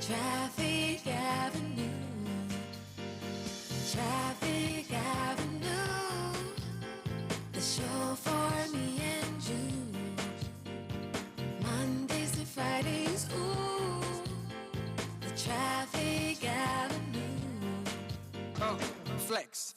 Traffic Avenue, Traffic Avenue, the show for me and you. Mondays to Fridays, ooh, the Traffic Avenue. Oh, flex.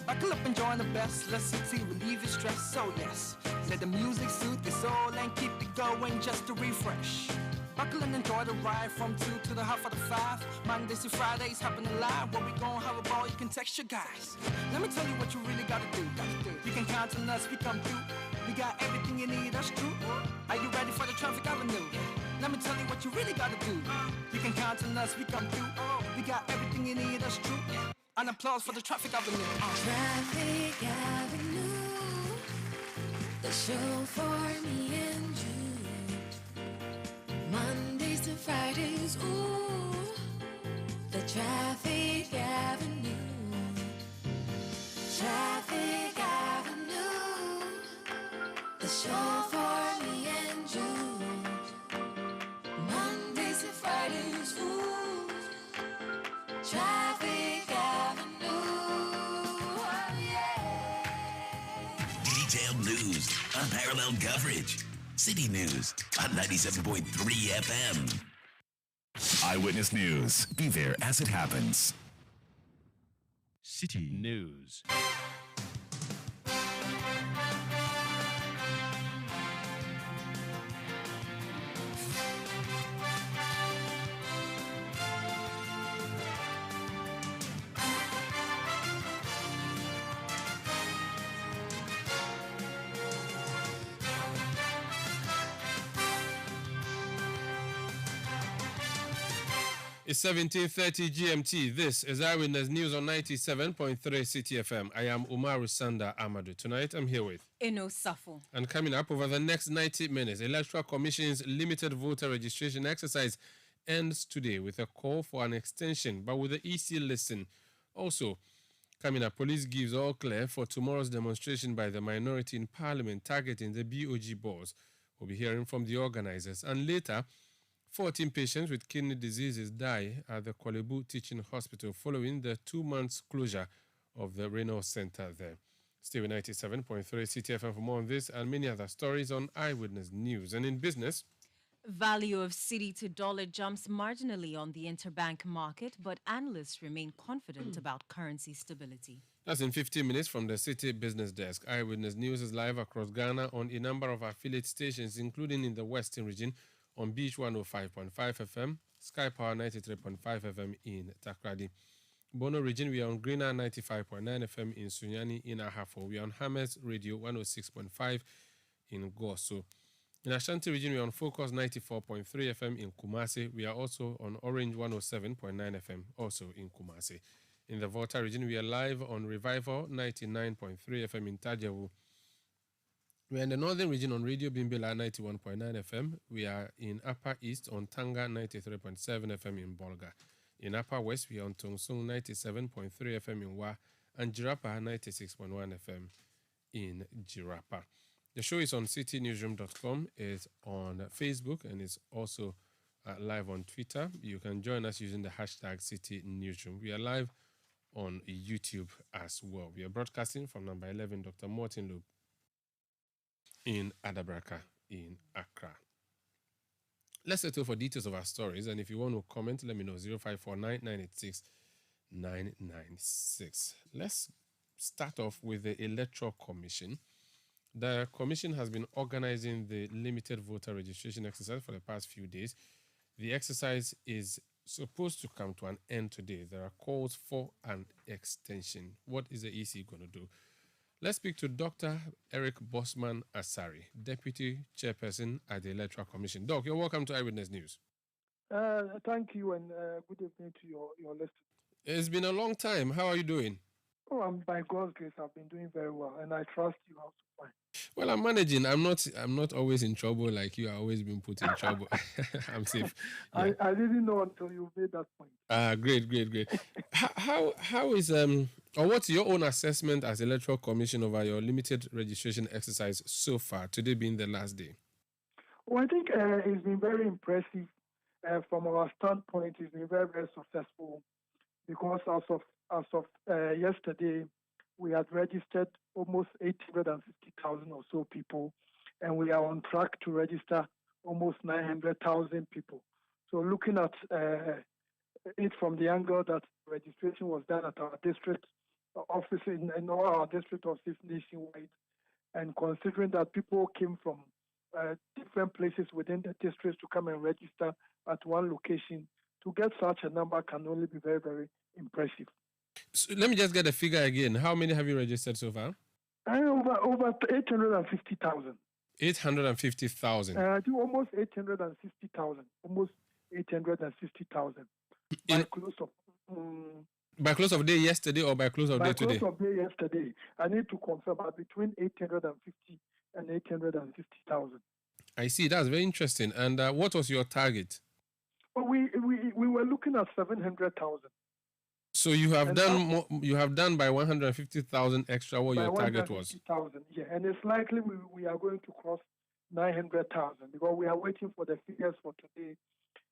Buckle up and join the best. Let's see, relieve your stress. So yes, let the music soothe your soul and keep it going just to refresh. Buckle and enjoy the ride from 2 to the half of the 5. Mondays to Fridays, hopping alive. Where we gon' have a ball, you can text your guys. Let me tell you what you really gotta do. You can count on us, we come through. We got everything you need, that's true. Are you ready for the Traffic Avenue? Let me tell you what you really gotta do. You can count on us, we come through. We got everything you need, that's true. An applause for the Traffic Avenue. Traffic Avenue, the show for me and you. Mondays to Fridays, ooh, the Traffic Avenue. Traffic Avenue, the show for me and you. Mondays to Fridays, ooh, Traffic Avenue, oh yeah. Detailed news, unparalleled coverage. City News on 97.3 FM. Eyewitness News. Be there as it happens. City News. It's 17:30 GMT. This is Eyewitness News on 97.3 Citi FM. I am Umaru Sanda Amadou. Tonight I'm here with Eno Safo. And coming up over the next 90 minutes, Electoral Commission's limited voter registration exercise ends today with a call for an extension, but with the EC listen. Also, coming up, police gives all clear for tomorrow's demonstration by the minority in Parliament targeting the BOG boss. We'll be hearing from the organizers. And later, 14 patients with kidney diseases die at the Kolebu Teaching Hospital following the 2 months closure of the renal center there. Stay with 97.3 Citi FM for more on this and many other stories on Eyewitness News. And in business, Value of cedi to dollar jumps marginally on the interbank market, but analysts remain confident about currency stability. That's in 15 minutes from the Citi Business Desk. Eyewitness News is live across Ghana on a number of affiliate stations, including in the Western region, on Beach 105.5 FM, Sky Power 93.5 FM in Takrady. Bono region, we are on Greener 95.9 FM in Sunyani in Ahafo. We are on Hammers Radio 106.5 in Goso. In Ashanti region, we are on Focus 94.3 FM in Kumasi. We are also on Orange 107.9 FM, also in Kumasi. In the Volta region, we are live on Revival 99.3 FM in Tajawu. We are in the Northern region on Radio Bimbila 91.9 FM. We are in Upper East on Tanga 93.7 FM in Bolga. In Upper West, we are on Tongsung 97.3 FM in Wa and Jirapa 96.1 FM in Jirapa. The show is on citynewsroom.com, it's on Facebook, and it's also live on Twitter. You can join us using the hashtag CityNewsroom. We are live on YouTube as well. We are broadcasting from number 11, Dr. Martin Loop in Adabraka in Accra. Let's settle for details of our stories, and if you want to comment, let me know, 0549 986 996. Let's start off with the Electoral Commission. The Commission has been organizing the limited voter registration exercise for the past few days. The exercise is supposed to come to an end today. There are calls for an extension. What is the EC going to do? Let's speak to Dr. Eric Bosman Asari, Deputy Chairperson at the Electoral Commission. Doc, you're welcome to Eyewitness News. Thank you, and good evening to your listeners. It's been a long time. How are you doing? Oh, by God's grace, I've been doing very well, and I trust you also fine. Well, I'm managing. I'm not always in trouble like you. I've always been put in trouble. I'm safe. Yeah. I didn't know until you made that point. Great. How is or what's your own assessment as Electoral Commission over your limited registration exercise so far? Today being the last day. Well, I think it's been very impressive. from our standpoint, it's been very, very successful because as of yesterday, we had registered almost 850,000 or so people, and we are on track to register almost 900,000 people. So looking at it from the angle that registration was done at our district office in all our district offices nationwide, and considering that people came from different places within the districts to come and register at one location, to get such a number can only be very, very impressive. So let me just get a figure again. How many have you registered so far? Over 850,000. 850,000. Almost 860,000. Almost 860,000. By close of day yesterday or by close of day today? By close of day yesterday. I need to confirm, but between 850 and 860,000. I see. That's very interesting. And what was your target? Well, we were looking at 700,000. So you have done more, you have done by 150,000 extra what your target was. 150,000, yeah, and it's likely we are going to cross 900,000 because we are waiting for the figures for today.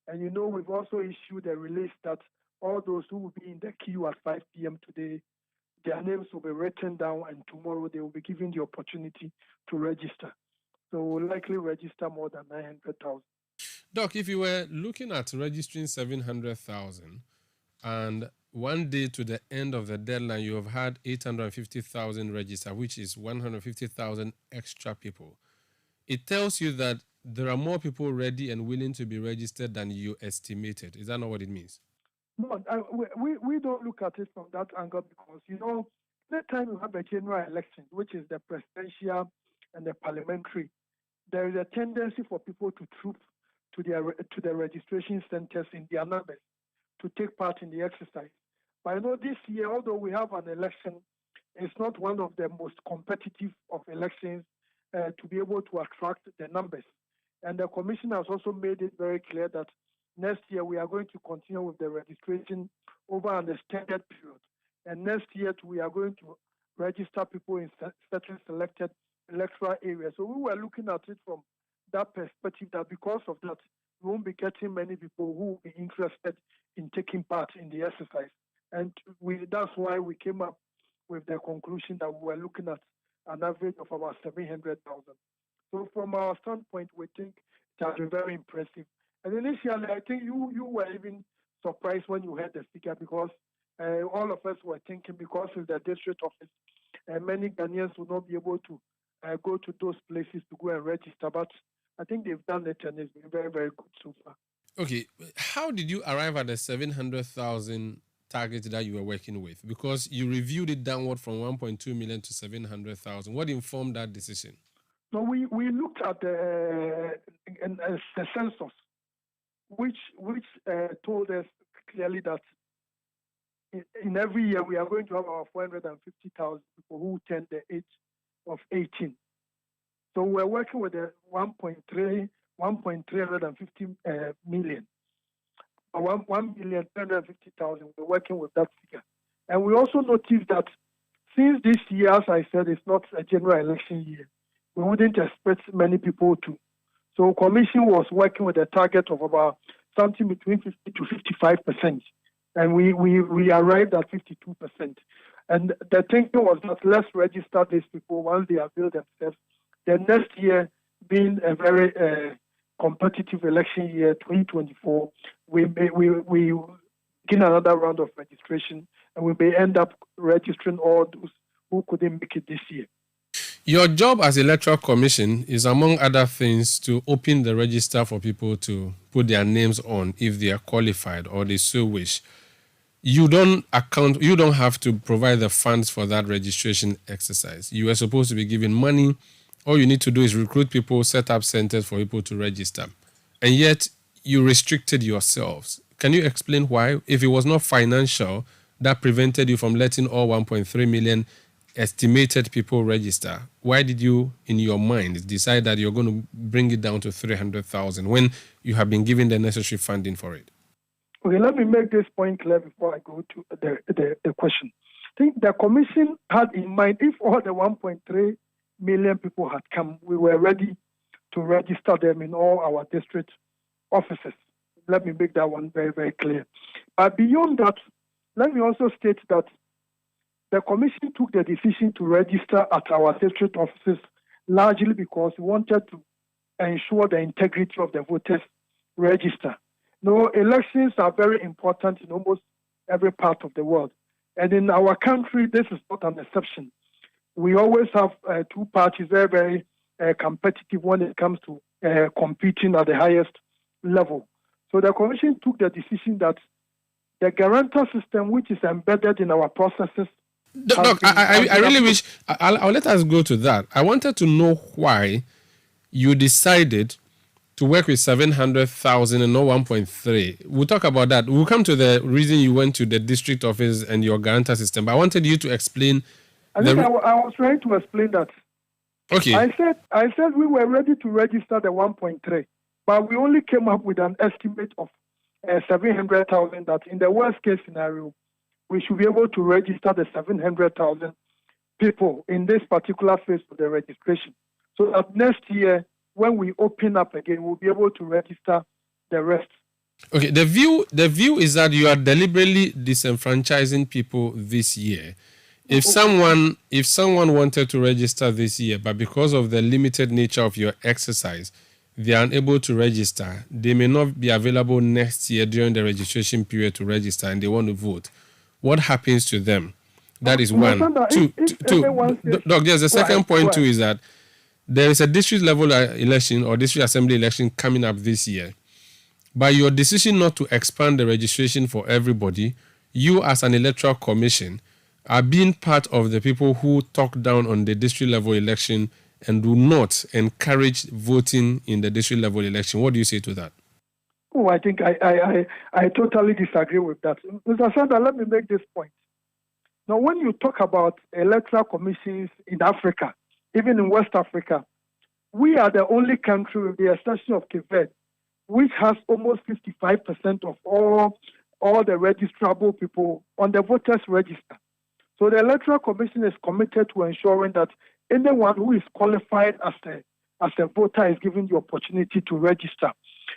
And you know, we've also issued a release that all those who will be in the queue at 5 p.m. today, their names will be written down, and tomorrow they will be given the opportunity to register. So we'll likely register more than 900,000. Doc, if you were looking at registering 700,000 and one day to the end of the deadline, you have had 850,000 register, which is 150,000 extra people. It tells you that there are more people ready and willing to be registered than you estimated. Is that not what it means? No, we don't look at it from that angle because, you know, the time you have a general election, which is the presidential and the parliamentary, there is a tendency for people to troop to the registration centers in their numbers to take part in the exercise. But I know this year, although we have an election, it's not one of the most competitive of elections to be able to attract the numbers. And the Commission has also made it very clear that next year we are going to continue with the registration over an extended period. And next year we are going to register people in certain selected electoral areas. So we were looking at it from that perspective, that because of that, we won't be getting many people who will be interested in taking part in the exercise. And that's why we came up with the conclusion that we were looking at an average of about 700,000. So from our standpoint, we think it has been very impressive. And initially, I think you were even surprised when you heard the figure because all of us were thinking because it's the district office, many Ghanaians will not be able to go to those places to go and register. But I think they've done it and it's been very, very good so far. Okay. How did you arrive at the 700,000 target that you were working with? Because you reviewed it downward from 1.2 million to 700,000. What informed that decision? No, we looked at the census, which told us clearly that in every year we are going to have about 450,000 people who turn the age of 18. So we're working with a 1.350 million. 1,350,000, we're working with that figure. And we also noticed that since this year, as I said, it's not a general election year, we wouldn't expect many people to. So Commission was working with a target of about something between 50 to 55%. And we arrived at 52%. And the thinking was that let's register these people once they avail themselves. The next year being a very competitive election year, 2024, we begin another round of registration and we may end up registering all those who couldn't make it this year. Your job as Electoral Commission is, among other things, to open the register for people to put their names on if they are qualified or they so wish. You don't have to provide the funds for that registration exercise. You are supposed to be giving money. All you need to do is recruit people, set up centers for people to register. And yet, you restricted yourselves. Can you explain why? If it was not financial, that prevented you from letting all 1.3 million estimated people register, why did you, in your mind, decide that you're going to bring it down to 300,000 when you have been given the necessary funding for it? Okay, let me make this point clear before I go to the question. I think the Commission had in mind, if all the 1.3 million people had come, we were ready to register them in all our district offices. Let me make that one very, very clear. But beyond that, let me also state that the commission took the decision to register at our district offices largely because we wanted to ensure the integrity of the voters register. Elections are very important in almost every part of the world. And in our country, this is not an exception. We always have two parties, very, very competitive when it comes to competing at the highest level. So the commission took the decision that the guarantor system, which is embedded in our processes. Doc, I really wish I'll let us go to that. I wanted to know why you decided to work with 700,000 and not 1.3. We'll talk about that. We'll come to the reason you went to the district office and your guarantor system. But I wanted you to explain. I was trying to explain that. Okay. I said we were ready to register the 1.3, but we only came up with an estimate of 700,000. That in the worst case scenario, we should be able to register the 700,000 people in this particular phase of the registration. So that next year, when we open up again, we'll be able to register the rest. Okay. The view is that you are deliberately disenfranchising people this year. If someone wanted to register this year, but because of the limited nature of your exercise, they are unable to register, they may not be available next year during the registration period to register, and they want to vote. What happens to them? That is one. Two. Doc, there's a second point too, is that there is a district level election or district assembly election coming up this year. By your decision not to expand the registration for everybody, you as an electoral commission are being part of the people who talk down on the district level election and do not encourage voting in the district level election. What do you say to that? Oh, I think I totally disagree with that. Mr. Sandra, let me make this point. Now, when you talk about electoral commissions in Africa, even in West Africa, we are the only country, with the exception of Cape Verde, which has almost 55% of all the registrable people on the voters register. So the Electoral Commission is committed to ensuring that anyone who is qualified as a voter is given the opportunity to register.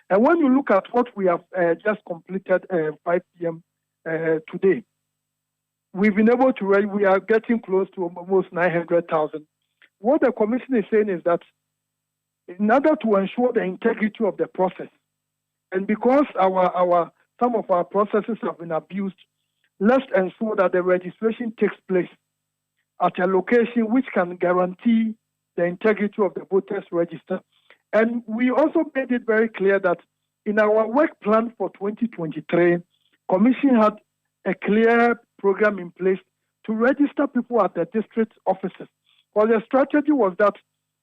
And when you look at what we have just completed 5 p.m. Today, we've been able to we are getting close to almost 900,000. What the Commission is saying is that in order to ensure the integrity of the process, and because some of our processes have been abused, let's ensure that the registration takes place at a location which can guarantee the integrity of the voters register. And we also made it very clear that in our work plan for 2023, Commission had a clear program in place to register people at the district offices. Well, the strategy was that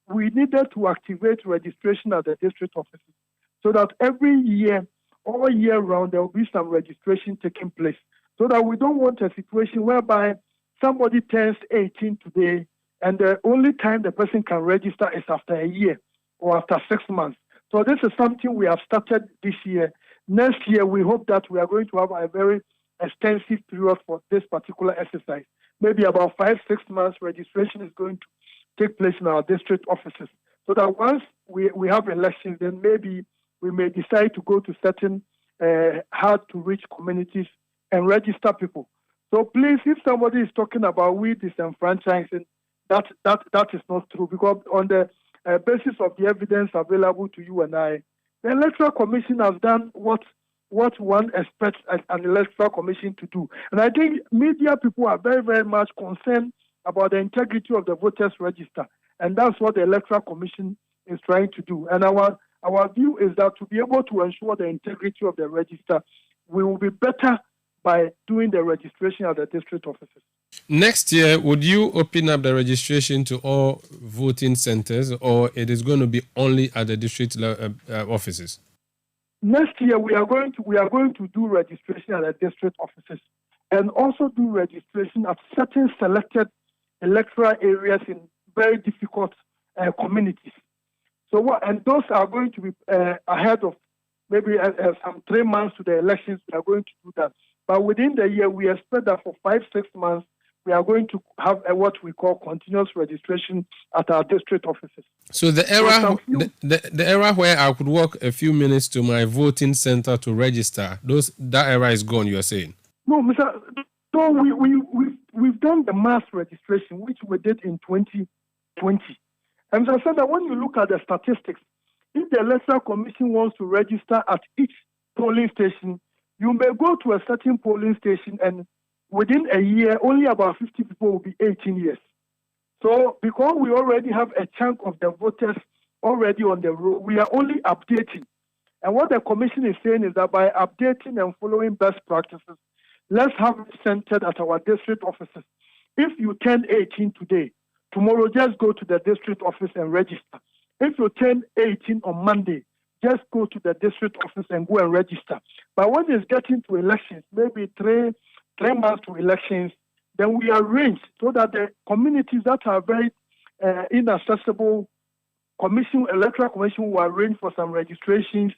we needed to activate registration at the district offices so that every year, all year round, there will be some registration taking place. So that we don't want a situation whereby somebody turns 18 today and the only time the person can register is after a year or after 6 months. So this is something we have started this year. Next year, we hope that we are going to have a very extensive period for this particular exercise. Maybe about 5-6 months registration is going to take place in our district offices. So that once we have elections, then maybe we may decide to go to certain hard-to-reach communities and register people. So please, if somebody is talking about we disenfranchising, that is not true, because on the basis of the evidence available to you and I, the Electoral Commission has done what one expects an Electoral Commission to do. And I think media people are very, very much concerned about the integrity of the voters register. And that's what the Electoral Commission is trying to do. And our view is that to be able to ensure the integrity of the register, we will be better by doing the registration at the district offices. Next year, would you open up the registration to all voting centers, or it is going to be only at the district offices? Next year, we are going to do registration at the district offices and also do registration at certain selected electoral areas in very difficult communities. And those are going to be ahead of maybe some 3 months to the elections. We are going to do that. But within the year, we expect that for 5-6 months, we are going to have what we call continuous registration at our district offices. So the era, the era where I could walk a few minutes to my voting center to register, that era is gone. You are saying? No, Mr. So we've done the mass registration, which we did in 2020. And as I said that when you look at the statistics, if the Electoral Commission wants to register at each polling station, you may go to a certain polling station and within a year, only about 50 people will be 18 years. So because we already have a chunk of the voters already on the road, we are only updating. And what the commission is saying is that by updating and following best practices, let's have it centered at our district offices. If you turn 18 today, tomorrow just go to the district office and register. If you turn 18 on Monday, just go to the district office and go and register. But when it's getting to elections, maybe three months to elections, then we arrange so that the communities that are very inaccessible, electoral commission will arrange for some registrations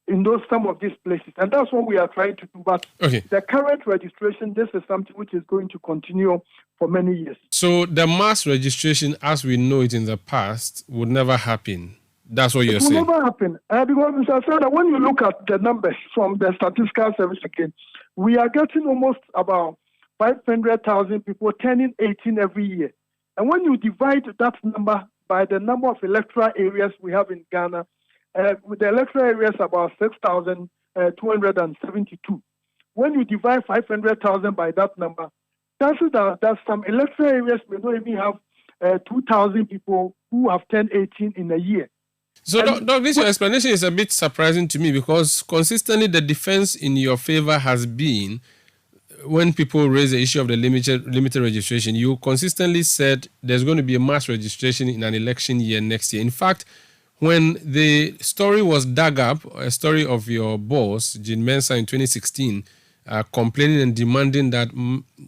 in some of these places. And that's what we are trying to do. But the current registration, this is something which is going to continue for many years. So the mass registration, as we know it in the past, would never happen. That's what you're saying. It will never happen. Because, Mr. Sada, when you look at the numbers from the statistical service again, we are getting almost about 500,000 people turning 18 every year. And when you divide that number by the number of electoral areas we have in Ghana, with the electoral areas about 6,272. When you divide 500,000 by that number, chances are that some electoral areas may not even have 2,000 people who have turned 18 in a year. So, Doc, your explanation is a bit surprising to me because consistently the defense in your favor has been when people raise the issue of the limited registration, you consistently said there's going to be a mass registration in an election year next year. In fact, when the story was dug up, a story of your boss, Jean Mensah, in 2016, complaining and demanding that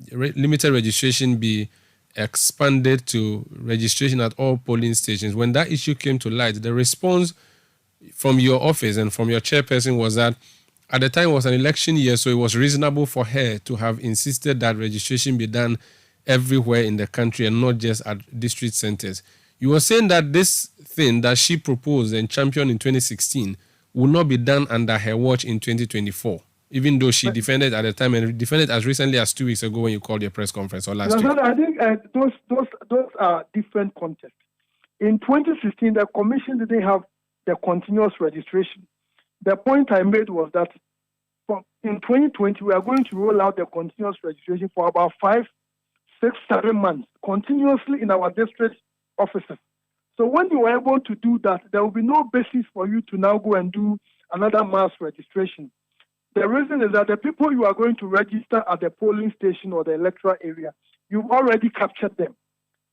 limited registration be expanded to registration at all polling stations. When that issue came to light, the response from your office and from your chairperson was that at the time it was an election year, so it was reasonable for her to have insisted that registration be done everywhere in the country and not just at district centers. You were saying that this thing that she proposed and championed in 2016 will not be done under her watch in 2024, even though she defended at the time and defended as recently as 2 weeks ago when you called your press conference or last week. I think those are different contexts. In 2016, the commission didn't have the continuous registration. The point I made was that in 2020, we are going to roll out the continuous registration for about 5, 6, 7 months continuously in our district offices. So when you are able to do that, there will be no basis for you to now go and do another mass registration. The reason is that the people you are going to register at the polling station or the electoral area, you've already captured them.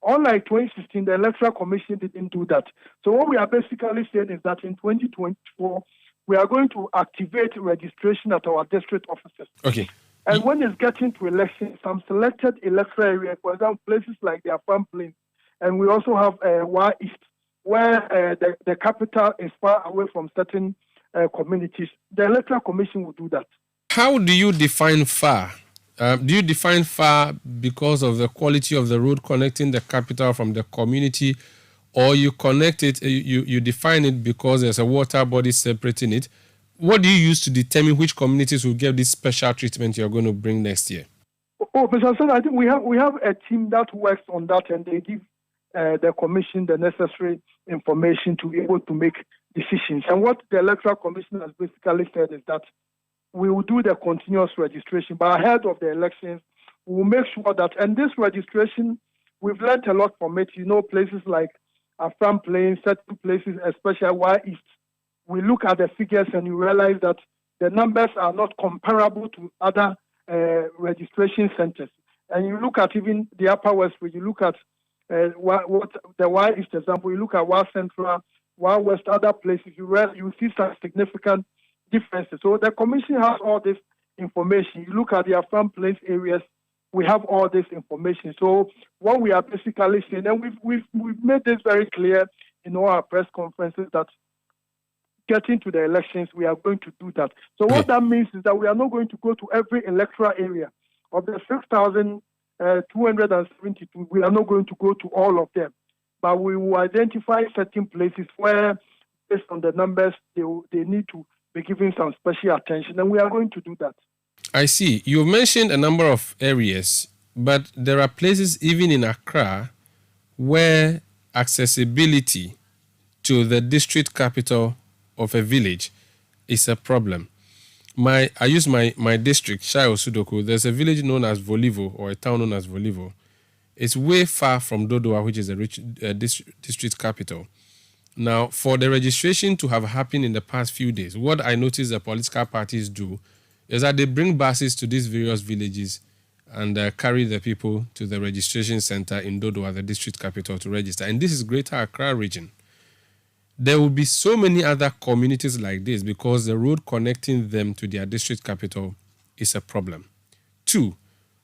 Unlike 2016, the Electoral Commission didn't do that. So what we are basically saying is that in 2024, we are going to activate registration at our district offices. Okay. And when it's getting to elections, some selected electoral areas, for example, places like the Afam Plains, and we also have Wa East, where the capital is far away from certain communities, the Electoral Commission will do that. How do you define far? Do you define far because of the quality of the road connecting the capital from the community, or you connect it, you define it because there's a water body separating it? What do you use to determine which communities will get this special treatment you're going to bring next year? Mr. Son, I think we have a team that works on that, and they give the commission the necessary information to be able to make decisions. And what the Electoral Commission has basically said is that we will do the continuous registration, but ahead of the elections, we will make sure that, and this registration, we've learned a lot from it. You know, places like Afram Plains, certain places, especially Wa East, we look at the figures and you realize that the numbers are not comparable to other registration centers. And you look at even the Upper West, where you look at what the Wa East example, you look at Wa Central, Wa West, other places, you see some significant differences. So the commission has all this information. You look at the Afram Plains areas, we have all this information. So what we are basically saying, and we've made this very clear in all our press conferences, that getting to the elections, we are going to do that. So what that means is that we are not going to go to every electoral area. Of the 6,000 272. We are not going to go to all of them, but we will identify certain places where, based on the numbers, they need to be given some special attention, and we are going to do that. I see. You've mentioned a number of areas, but there are places even in Accra where accessibility to the district capital of a village is a problem. I use my district, Shai Osudoku. There's a village known as Volivo, or a town known as Volivo. It's way far from Dodowa, which is a rich district capital. Now, for the registration to have happened in the past few days, what I notice the political parties do is that they bring buses to these various villages and carry the people to the registration center in Dodowa, the district capital, to register. And this is Greater Accra region. There will be so many other communities like this because the road connecting them to their district capital is a problem. 2,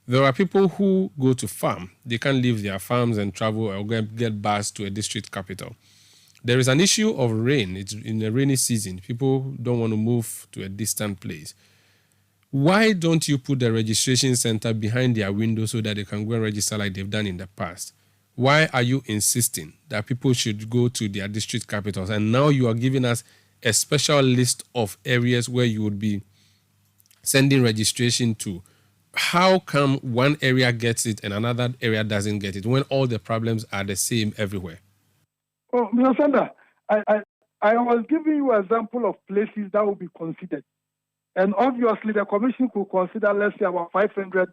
there are people who go to farm. They can't leave their farms and travel or get bus to a district capital. There is an issue of rain. It's in the rainy season. People don't want to move to a distant place. Why don't you put the registration center behind their window so that they can go and register like they've done in the past? Why are you insisting that people should go to their district capitals? And now you are giving us a special list of areas where you would be sending registration to. How come one area gets it and another area doesn't get it when all the problems are the same everywhere? Oh, Mr. Sander, I was giving you an example of places that will be considered. And obviously, the commission could consider, let's say, about 500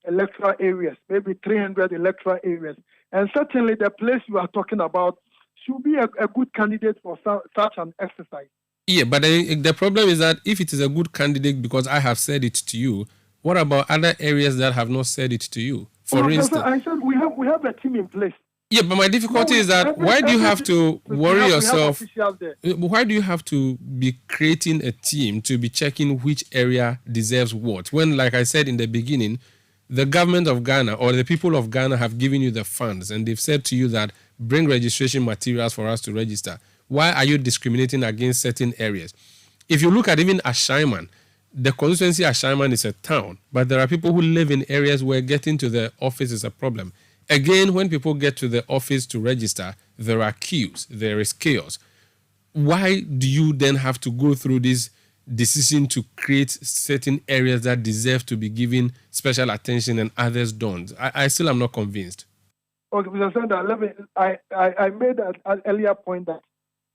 electoral areas, maybe 300 electoral areas. And certainly the place you are talking about should be a good candidate for such an exercise. Yeah, but the problem is that if it is a good candidate because I have said it to you, what about other areas that have not said it to you? For instance, I said we have a team in place. Yeah, but my difficulty is that why do you have to worry yourself? Why do you have to be creating a team to be checking which area deserves what? When, like I said in the beginning, the government of Ghana or the people of Ghana have given you the funds and they've said to you that bring registration materials for us to register. Why are you discriminating against certain areas? If you look at even Ashaiman, the constituency Ashaiman is a town, but there are people who live in areas where getting to the office is a problem. Again, when people get to the office to register, there are queues, there is chaos. Why do you then have to go through this decision to create certain areas that deserve to be given special attention and others don't? I still am not convinced. Okay, Mr. Sander, I made an earlier point that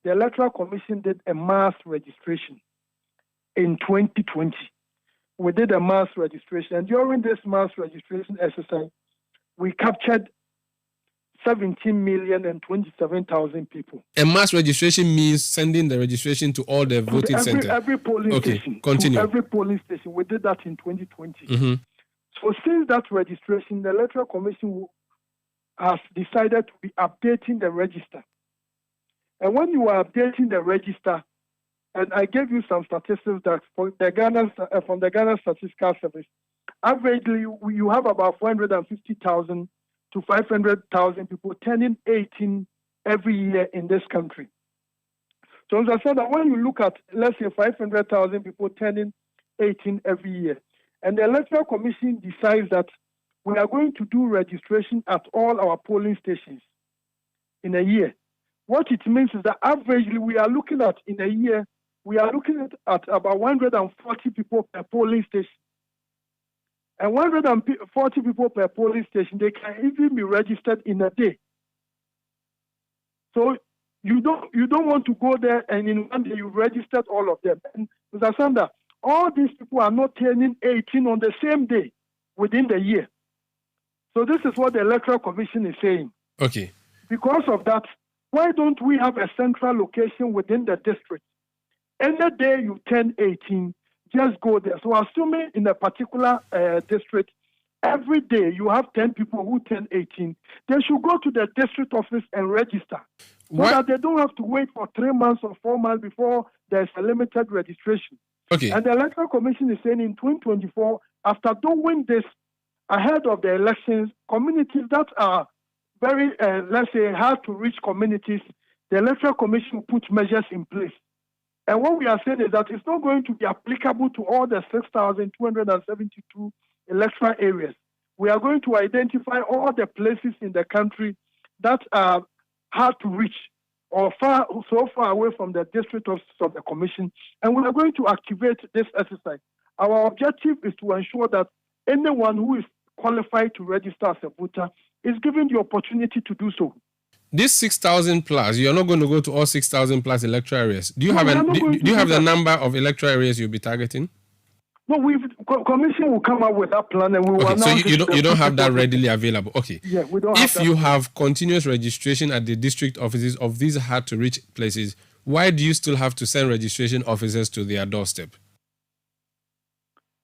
the Electoral Commission did a mass registration in 2020. We did a mass registration, and during this mass registration exercise, we captured 17,027,000 people. A mass registration means sending the registration to all the voting centers. Every polling station. Continue. Every polling station. We did that in 2020. Mm-hmm. So since that registration, the Electoral Commission has decided to be updating the register. And when you are updating the register, and I gave you some statistics that from the Ghana Statistical Service, averagely, you have about 450,000 to 500,000 people turning 18 every year in this country. So as I said, that when you look at, let's say, 500,000 people turning 18 every year, and the Electoral Commission decides that we are going to do registration at all our polling stations in a year, what it means is that averagely we are looking at, in a year, we are looking at about 140 people per polling station. And 140 people per polling station, they can even be registered in a day. So you don't want to go there and in one day you've registered all of them. And Mr. Sander, all these people are not turning 18 on the same day within the year. So this is what the Electoral Commission is saying. Okay. Because of that, why don't we have a central location within the district? Any day you turn 18, just go there. So assuming in a particular district, every day you have 10 people who turn 18, they should go to the district office and register. So that they don't have to wait for 3 months or 4 months before there's a limited registration. Okay. And the Electoral Commission is saying in 2024, after doing this ahead of the elections, communities that are very, let's say, hard to reach communities, the Electoral Commission will put measures in place. And what we are saying is that it's not going to be applicable to all the 6,272 electoral areas. We are going to identify all the places in the country that are hard to reach or so far away from the district offices of the commission, and we are going to activate this exercise. Our objective is to ensure that anyone who is qualified to register as a voter is given the opportunity to do so. This 6,000 plus, you're not going to go to all 6,000 plus electoral areas. Do you have the number of electoral areas you'll be targeting? No, commission will come up with that plan and we will announce. So you don't have that readily available. Okay. Yeah, we don't. If you have continuous registration at the district offices of these hard to reach places, why do you still have to send registration officers to their doorstep?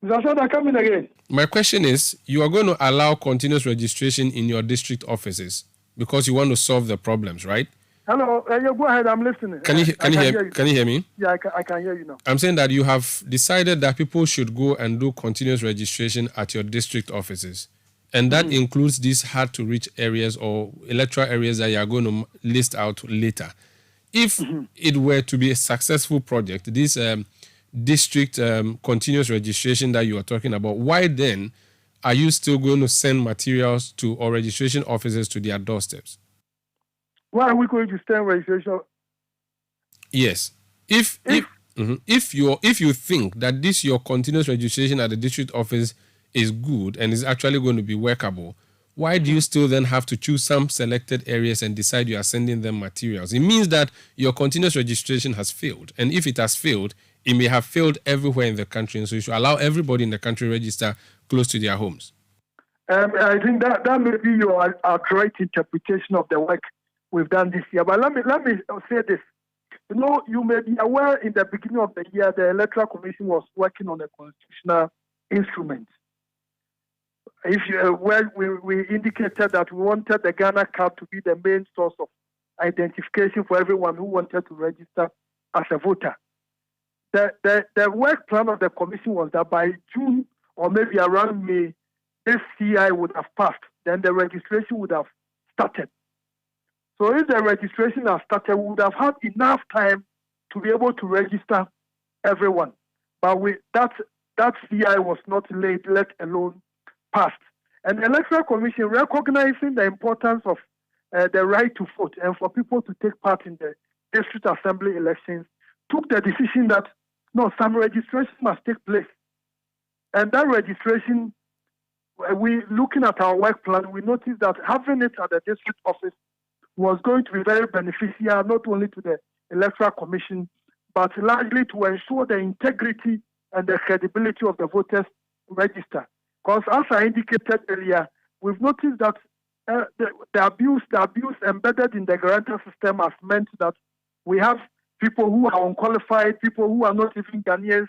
Come in again. My question is, you are going to allow continuous registration in your district offices because you want to solve the problems, right? Hello, go ahead. I'm listening. Can you hear me? Yeah, I can hear you now. I'm saying that you have decided that people should go and do continuous registration at your district offices. And that includes these hard to reach areas or electoral areas that you are going to list out later. If it were to be a successful project, this district continuous registration that you are talking about, why then are you still going to send materials to or registration officers to their doorsteps? Why are we going to send registration? Yes. If you think that this your continuous registration at the district office is good and is actually going to be workable, why do you still then have to choose some selected areas and decide you are sending them materials? It means that your continuous registration has failed. And if it has failed, it may have failed everywhere in the country. And so you should allow everybody in the country to register close to their homes. I think that may be your correct interpretation of the work we've done this year. But let me say this. You know, you may be aware in the beginning of the year, the Electoral Commission was working on a constitutional instrument. We indicated that we wanted the Ghana card to be the main source of identification for everyone who wanted to register as a voter. The work plan of the commission was that by June or maybe around May, this CI would have passed. Then the registration would have started. So if the registration has started, we would have had enough time to be able to register everyone. But that CI was not laid, let alone passed. And the Electoral Commission, recognizing the importance of the right to vote and for people to take part in the district assembly elections, took the decision that no, some registration must take place. And that registration, looking at our work plan, we noticed that having it at the district office was going to be very beneficial, not only to the Electoral Commission, but largely to ensure the integrity and the credibility of the voters register. Because as I indicated earlier, we've noticed that the abuse embedded in the guarantor system has meant that we have people who are unqualified, people who are not even Ghanaians,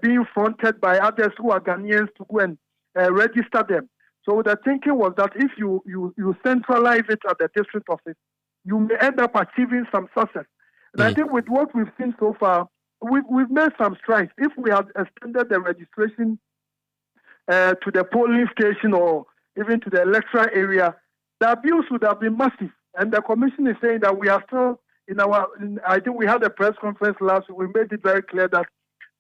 being fronted by others who are Ghanaians to go and register them. So the thinking was that if you centralize it at the district office, you may end up achieving some success. And I think with what we've seen so far, we've made some strides. If we had extended the registration to the polling station or even to the electoral area, the abuse would have been massive. And the commission is saying that we are still I think we had a press conference last week. We made it very clear that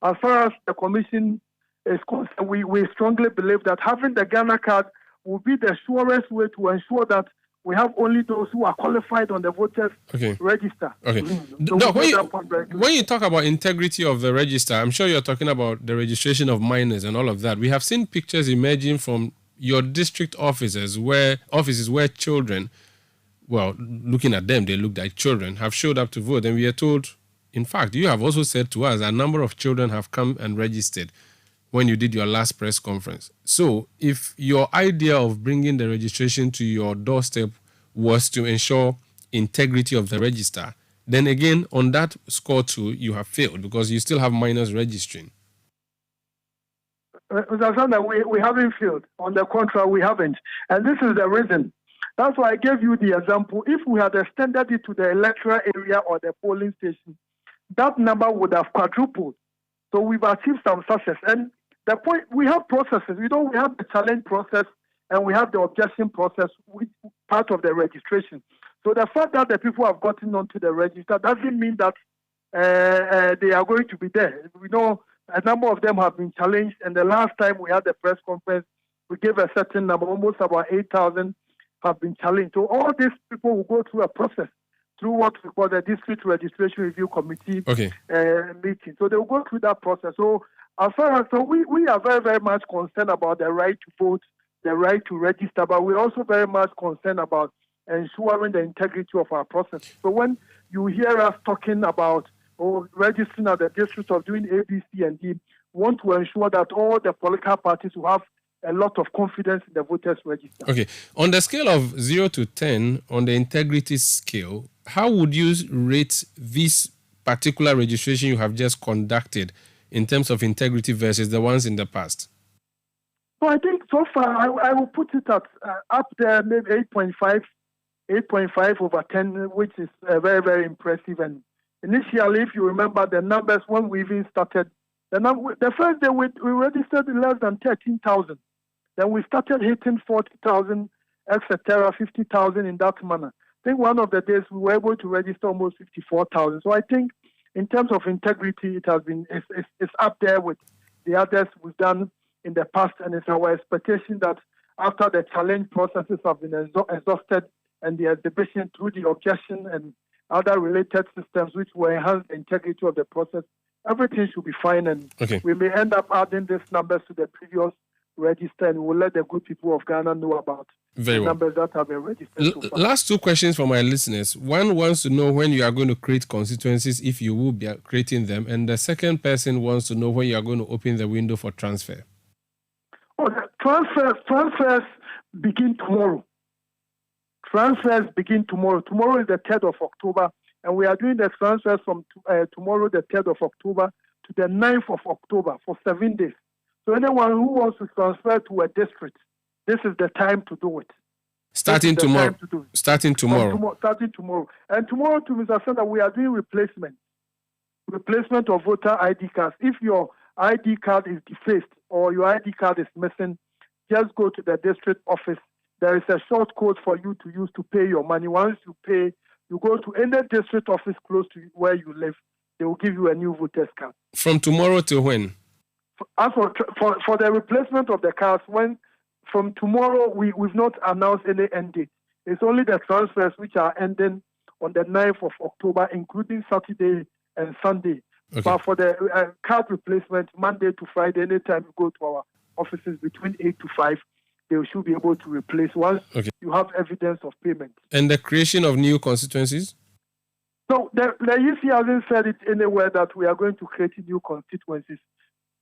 as far as the commission is concerned, we strongly believe that having the Ghana card will be the surest way to ensure that we have only those who are qualified on the voters register. Okay. So when you talk about integrity of the register, I'm sure you're talking about the registration of minors and all of that. We have seen pictures emerging from your district offices where children, well, looking at them, they look like children, have showed up to vote. And we are told, in fact, you have also said to us, a number of children have come and registered when you did your last press conference. So if your idea of bringing the registration to your doorstep was to ensure integrity of the register, then again, on that score too, you have failed because you still have minors registering. We haven't failed. On the contrary, we haven't. And this is the reason. That's why I gave you the example. If we had extended it to the electoral area or the polling station, that number would have quadrupled. So we've achieved some success. And the point, we have processes. We have the challenge process and we have the objection process, which part of the registration. So the fact that the people have gotten onto the register doesn't mean that they are going to be there. We know a number of them have been challenged. And the last time we had the press conference, we gave a certain number, almost about 8,000 have been challenged. So all these people will go through a process through what we call the District Registration Review Committee meeting. So they will go through that process. So as far as we are very, very much concerned about the right to vote, the right to register, but we're also very much concerned about ensuring the integrity of our process. So when you hear us talking about registering at the district of doing A, B, C, and D, we want to ensure that all the political parties will have a lot of confidence in the voters register. Okay. On the scale of 0 to 10, on the integrity scale, how would you rate this particular registration you have just conducted in terms of integrity versus the ones in the past? So I think so far I will put it at up there, maybe 8.5 over 10, which is very, very impressive. And initially, if you remember the numbers when we even started, the first day we registered less than 13,000. Then we started hitting 40,000, etc., 50,000 in that manner. I think one of the days we were able to register almost 54,000. So I think in terms of integrity, it has been it's up there with the others we've done in the past, and it's our expectation that after the challenge processes have been exhausted and the exhibition through the objection and other related systems which will enhance the integrity of the process, everything should be fine, and we may end up adding these numbers to the previous register, and we'll let the good people of Ghana know about the numbers that have been registered so far. Last two questions for my listeners. One wants to know when you are going to create constituencies, if you will be creating them, and the second person wants to know when you are going to open the window for transfer. Transfers begin tomorrow. Transfers begin tomorrow. Tomorrow is the 3rd of October, and we are doing the transfers from tomorrow, the 3rd of October, to the 9th of October for 7 days. So anyone who wants to transfer to a district, this is the time to do it. Starting tomorrow. Starting tomorrow. And tomorrow, to Mr. Senator, we are doing replacement of voter ID cards. If your ID card is defaced or your ID card is missing, just go to the district office. There is a short code for you to use to pay your money. Once you pay, you go to any district office close to where you live. They will give you a new voter's card. From tomorrow till when? As for the replacement of the cards, from tomorrow, we've not announced any end date. It's only the transfers which are ending on the 9th of October, including Saturday and Sunday. Okay. But for the card replacement, Monday to Friday, anytime you go to our offices between 8 to 5, they should be able to replace once you have evidence of payment. And the creation of new constituencies? No, the EC hasn't said it anywhere that we are going to create new constituencies.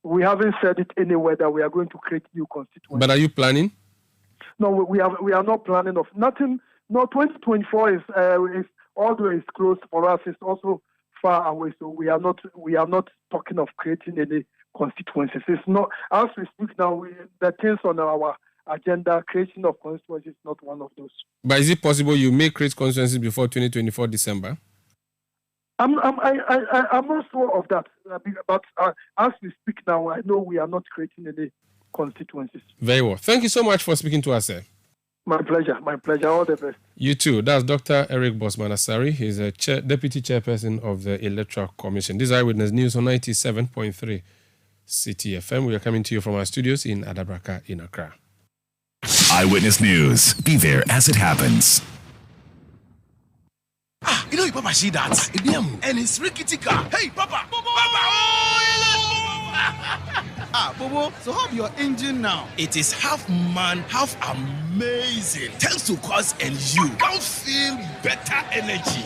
We haven't said it anywhere that we are going to create new constituencies. But are you planning? No, we are not planning of nothing. No, 2024 is although it's close for us, it's also far away. So we are not talking of creating any constituencies. It's not, as we speak now, the things on our agenda, creation of constituencies is not one of those. But is it possible you may create constituencies before 2024 December? I'm not sure of that, but as we speak now, I know we are not creating any constituencies. Very well. Thank you so much for speaking to us, sir. My pleasure. All the best. You too. That's Dr. Eric Bosman-Asari. He's a deputy chairperson of the Electoral Commission. This is Eyewitness News on 97.3 Citi FM. We are coming to you from our studios in Adabraka in Accra. Eyewitness News. Be there as it happens. You know your papa see that? And it's rickety car. Hey, Papa! Bobo, so how your engine now? It is half man, half amazing. Thanks to Cause and you can't feel better energy.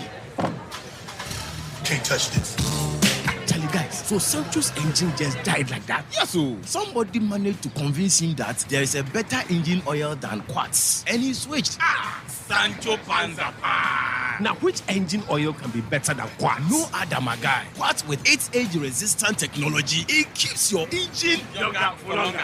Can't touch this. Tell you guys, so Sancho's engine just died like that? Yes, so somebody managed to convince him that there is a better engine oil than Quartz. And he switched. Sancho Panza. Now, which engine oil can be better than Quartz? No other, my guy. Quartz with its age-resistant technology, it keeps your engine younger for longer.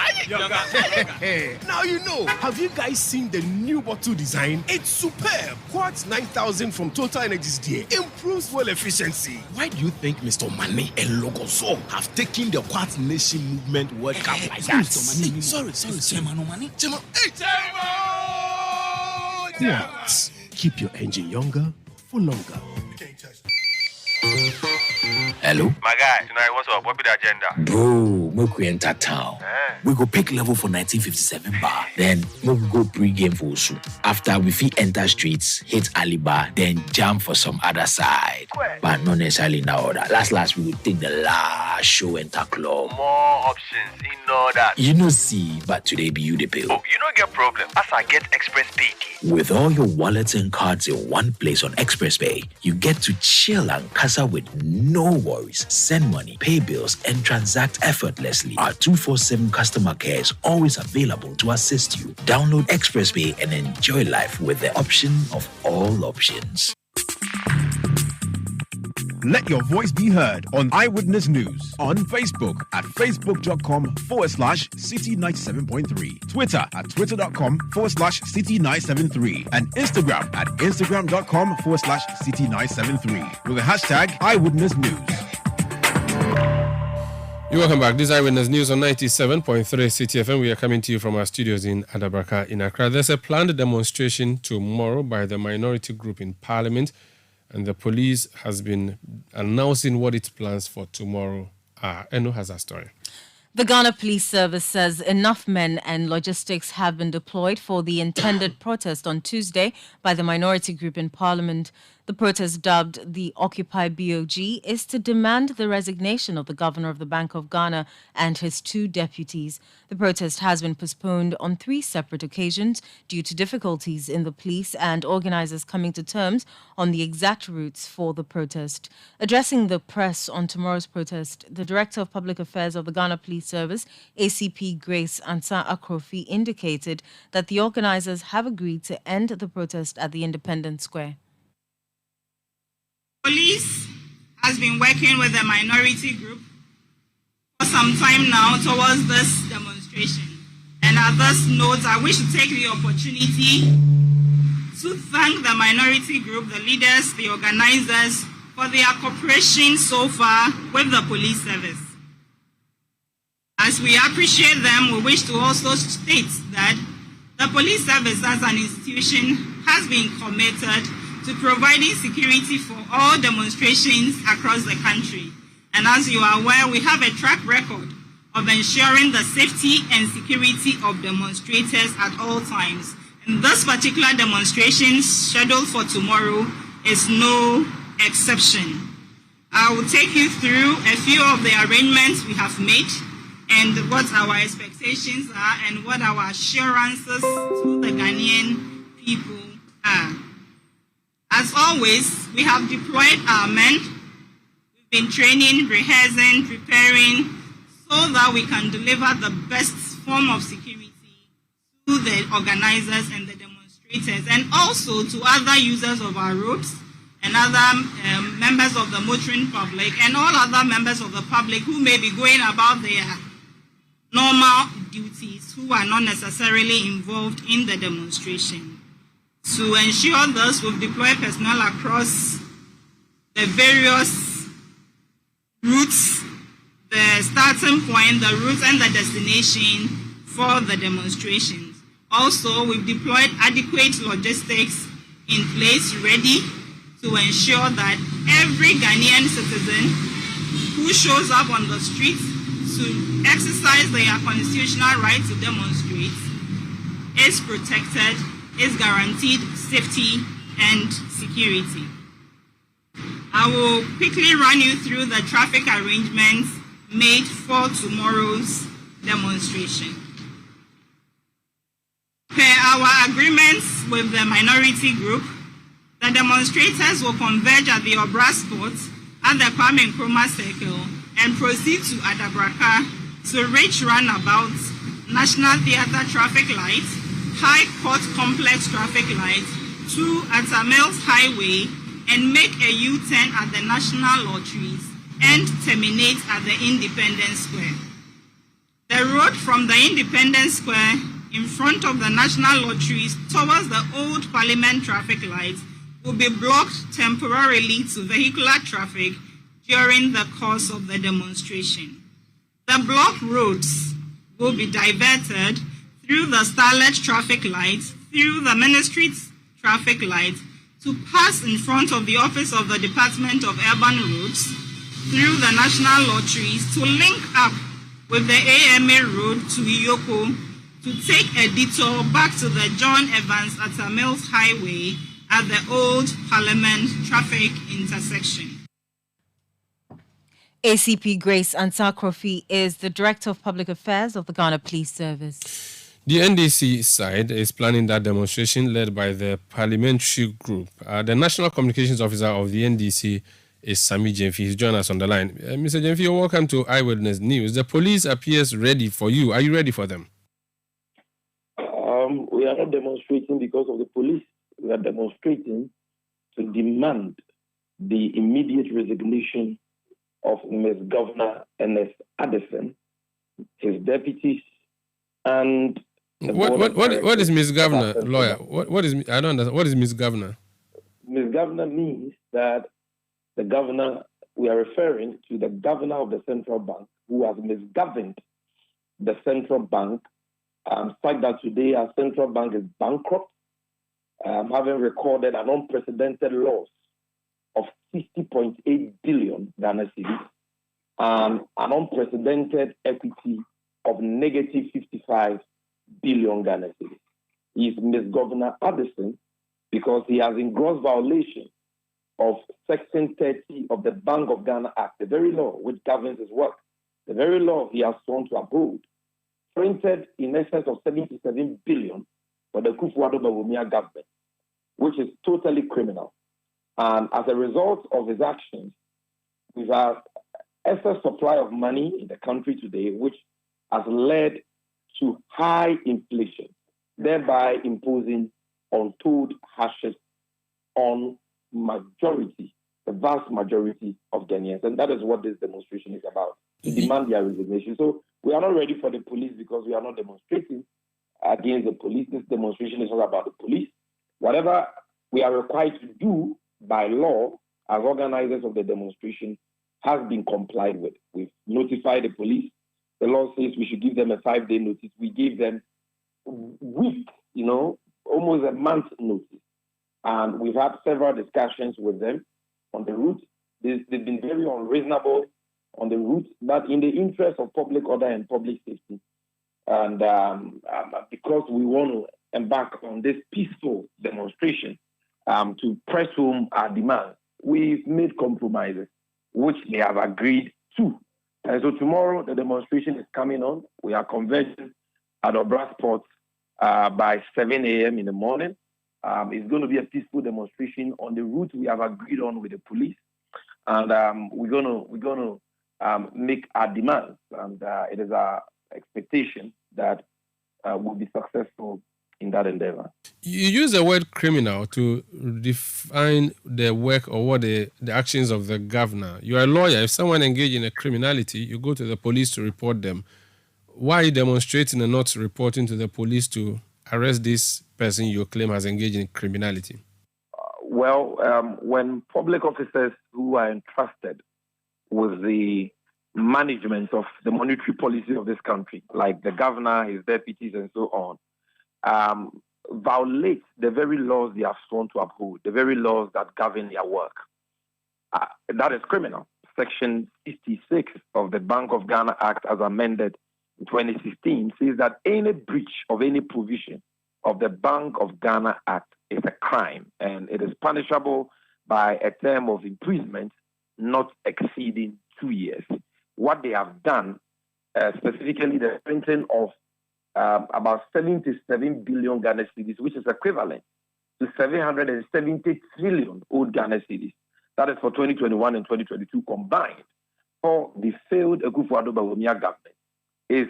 Now you know. Have you guys seen the new bottle design? It's superb. Quartz 9000 from Total Energies there improves fuel efficiency. Why do you think Mr. Mane and Logoso have taken the Quartz Nation Movement World Cup like that? Sorry. Chairman Mane. Hey, Quartz. Keep your engine younger for longer. Hello? My guy, tonight what's up? What be the agenda? Bro, make we enter town. We go pick level for 1957 bar. Then we go pre-game for Osu. After we fit enter streets, hit Ali bar, then jam for some other side. But not necessarily in order. Last we will take the last show enter club. More options in order. You know see, but today be you the bill. Oh, you don't get problem. As I get Express Pay. With all your wallets and cards in one place on Express Pay, you get to chill and casa with no worries. Send money, pay bills, and transact effortlessly. Our 247 customer care is always available to assist you. Download Express Pay and enjoy life with the option of all options. Let your voice be heard on Eyewitness News on Facebook at facebook.com/City97.3, Twitter at twitter.com/City973, and Instagram at instagram.com/City973 with the hashtag Eyewitness News. You're welcome back. This is Eyewitness News on 97.3 Citi FM. We are coming to you from our studios in Adabraka in Accra. There's a planned demonstration tomorrow by the minority group in Parliament, and the police has been announcing what its plans for tomorrow are. Eno has a story. The Ghana Police Service says enough men and logistics have been deployed for the intended protest on Tuesday by the minority group in Parliament. The protest, dubbed the Occupy BOG, is to demand the resignation of the governor of the Bank of Ghana and his 2 deputies. The protest has been postponed on 3 separate occasions due to difficulties in the police and organizers coming to terms on the exact routes for the protest. Addressing the press on tomorrow's protest, the Director of Public Affairs of the Ghana Police Service, ACP Grace Ansa Akrofi, indicated that the organizers have agreed to end the protest at the Independence Square. Police has been working with the minority group for some time now towards this demonstration. And at this note, I wish to take the opportunity to thank the minority group, the leaders, the organizers, for their cooperation so far with the police service. As we appreciate them, we wish to also state that the police service as an institution has been committed to providing security for all demonstrations across the country. And as you are aware, we have a track record of ensuring the safety and security of demonstrators at all times. And this particular demonstration scheduled for tomorrow is no exception. I will take you through a few of the arrangements we have made and what our expectations are and what our assurances to the Ghanaian people are. As always, we have deployed our men. We've been training, rehearsing, preparing so that we can deliver the best form of security to the organizers and the demonstrators, and also to other users of our roads and other members of the motoring public and all other members of the public who may be going about their normal duties, who are not necessarily involved in the demonstration. To ensure this, we've deployed personnel across the various routes, the starting point, the routes, and the destination for the demonstrations. Also, we've deployed adequate logistics in place, ready to ensure that every Ghanaian citizen who shows up on the streets to exercise their constitutional right to demonstrate is protected, is guaranteed safety and security. I will quickly run you through the traffic arrangements made for tomorrow's demonstration. Per our agreements with the minority group, the demonstrators will converge at the Obra spot at the Kwame Nkrumah Circle and proceed to Adabraka to reach roundabout, National Theatre traffic lights, High Court Complex traffic lights, to Atamels Highway, and make a U-turn at the National Lotteries and terminate at the Independence Square. The road from the Independence Square in front of the National Lotteries towards the Old Parliament traffic lights will be blocked temporarily to vehicular traffic during the course of the demonstration. The blocked roads will be diverted through the Starlet traffic lights, through the Ministry's traffic lights, to pass in front of the office of the Department of Urban Roads, through the National Lotteries, to link up with the AMA Road to Iyoko to take a detour back to the John Evans Atta Mills Highway at the Old Parliament traffic intersection. ACP Grace Ansah-Krofi is the Director of Public Affairs of the Ghana Police Service. The NDC side is planning that demonstration led by the parliamentary group. The National Communications Officer of the NDC is Sami Jemfi. He's joined us on the line. Mr. Jemfi, welcome to Eyewitness News. The police appears ready for you. Are you ready for them? We are not demonstrating because of the police. We are demonstrating to demand the immediate resignation of Ms. Governor Ernest Addison, his deputies, and what is Ms. Governor, lawyer? What is I don't understand. What is Ms. Governor? Ms. Governor means that the governor, we are referring to the governor of the central bank who has misgoverned the central bank. Fact that today our central bank is bankrupt, having recorded an unprecedented loss of 60.8 billion Ghana cedis and an unprecedented equity of negative 55 billion Ghana cedis. He is Ms. Governor Addison because he has in gross violation of Section 30 of the Bank of Ghana Act, the very law which governs his work, the very law he has sworn to uphold, printed in excess of 77 billion for the Kufuor Bawumia government, which is totally criminal. And as a result of his actions, we've had excess supply of money in the country today, which has led to high inflation, thereby imposing untold hardships on the vast majority of Ghanaians. And that is what this demonstration is about, to demand their resignation. So we are not ready for the police because we are not demonstrating against the police. This demonstration is not about the police. Whatever we are required to do by law as organizers of the demonstration has been complied with. We've notified the police. The law says we should give them a 5-day notice. We gave them weeks, almost a month notice. And we've had several discussions with them on the route. They've been very unreasonable on the route, but in the interest of public order and public safety, and because we want to embark on this peaceful demonstration to press home our demands, we've made compromises, which they have agreed to. And so tomorrow, the demonstration is coming on. We are converging at Obra Sports by 7 a.m. in the morning. It's going to be a peaceful demonstration on the route we have agreed on with the police. And we're going to make our demands. And it is our expectation that we'll be successful in that endeavor. You use the word criminal to define the work or what the actions of the governor. You are a lawyer. If someone engaged in a criminality, you go to the police to report them. Why are you demonstrating and not reporting to the police to arrest this person you claim has engaged in criminality? When public officers who are entrusted with the management of the monetary policy of this country, like the governor, his deputies, and so on, violate the very laws they have sworn to uphold, the very laws that govern their work. That is criminal. Section 56 of the Bank of Ghana Act, as amended in 2016, says that any breach of any provision of the Bank of Ghana Act is a crime, and it is punishable by a term of imprisonment not exceeding 2 years. What they have done, specifically the printing of about 77 billion Ghana cedis, which is equivalent to 770 trillion old Ghana cedis. That is for 2021 and 2022 combined. For the failed Akufo-Addo Bawumia government, is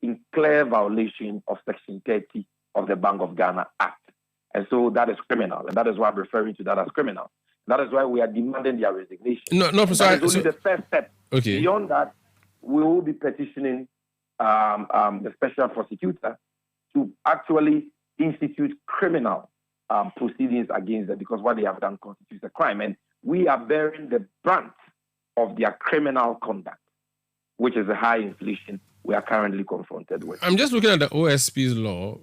in clear violation of Section 30 of the Bank of Ghana Act. And so that is criminal. And that is why I'm referring to that as criminal. That is why we are demanding their resignation. That is only the first step. Okay. Beyond that, we will be petitioning the special prosecutor to actually institute criminal proceedings against them, because what they have done constitutes a crime. And we are bearing the brunt of their criminal conduct, which is the high inflation we are currently confronted with. I'm just looking at the OSP's law,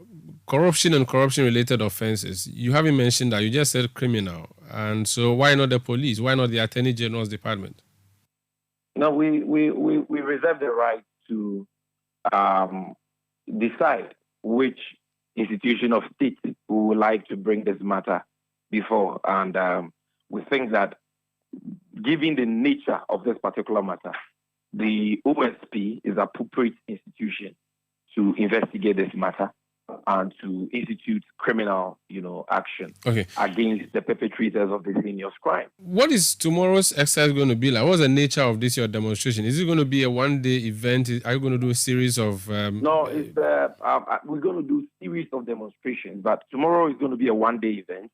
corruption and corruption-related offenses. You haven't mentioned that. You just said criminal. And so why not the police? Why not the Attorney General's Department? No, we reserve the right to decide which institution of state we would like to bring this matter before. And we think that given the nature of this particular matter, the OSP is an appropriate institution to investigate this matter and to institute criminal, action against the perpetrators of this heinous crime. What is tomorrow's exercise going to be like? What's the nature of this your demonstration? Is it going to be a one-day event? Are you going to do a series of? No, it's we're going to do a series of demonstrations, but tomorrow is going to be a one-day event.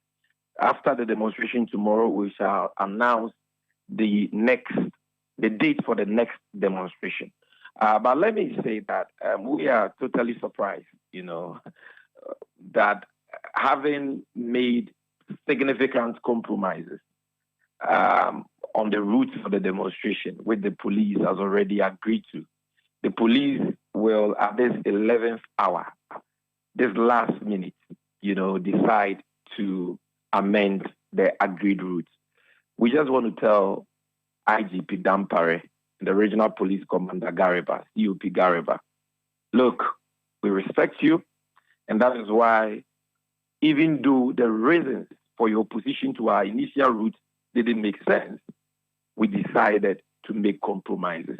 After the demonstration tomorrow, we shall announce the date for the next demonstration. But let me say that we are totally surprised, that having made significant compromises on the route for the demonstration, which the police has already agreed to. The police will, at this 11th hour, this last minute, decide to amend the agreed route. We just want to tell IGP Dampare, the Regional Police Commander Gariba, COP Gariba, look, we respect you, and that is why, even though the reasons for your opposition to our initial route didn't make sense, we decided to make compromises.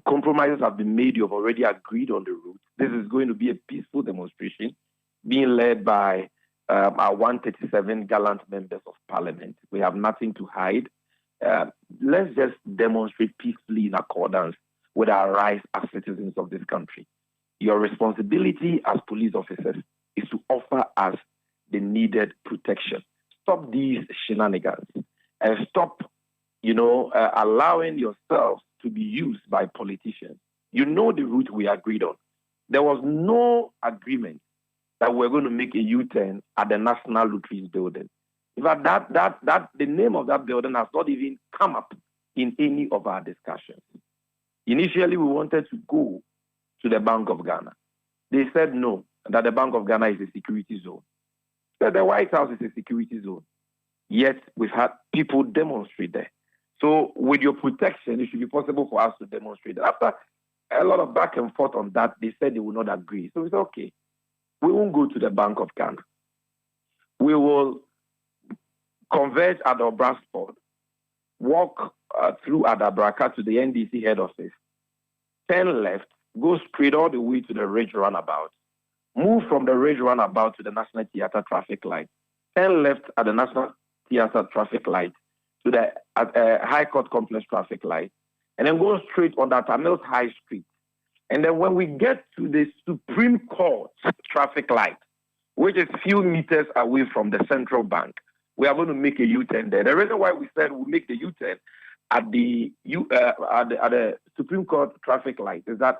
Compromises have been made. You have already agreed on the route. This is going to be a peaceful demonstration being led by our 137 gallant members of parliament. We have nothing to hide. Let's just demonstrate peacefully in accordance with our rights as citizens of this country. Your responsibility as police officers is to offer us the needed protection. Stop these shenanigans and stop, allowing yourselves to be used by politicians. You know the route we agreed on. There was no agreement that we're going to make a U-turn at the National Lotteries building. In fact, that the name of that building has not even come up in any of our discussions. Initially, we wanted to go to the Bank of Ghana. They said no, that the Bank of Ghana is a security zone. That the White House is a security zone. Yet, we've had people demonstrate there. So, with your protection, it should be possible for us to demonstrate. After a lot of back and forth on that, they said they would not agree. So, we said, okay, we won't go to the Bank of Ghana. We will converge at Obrasport, walk through Adabraka to the NDC head office, turn left, go straight all the way to the Ridge Runabout, move from the Ridge Runabout to the National Theatre traffic light, turn left at the National Theatre traffic light to the High Court Complex traffic light, and then go straight on the Tamils High Street. And then when we get to the Supreme Court traffic light, which is a few meters away from the Central Bank, we are going to make a U-turn there. The reason why we said we'll make the U-turn at the Supreme Court traffic light is that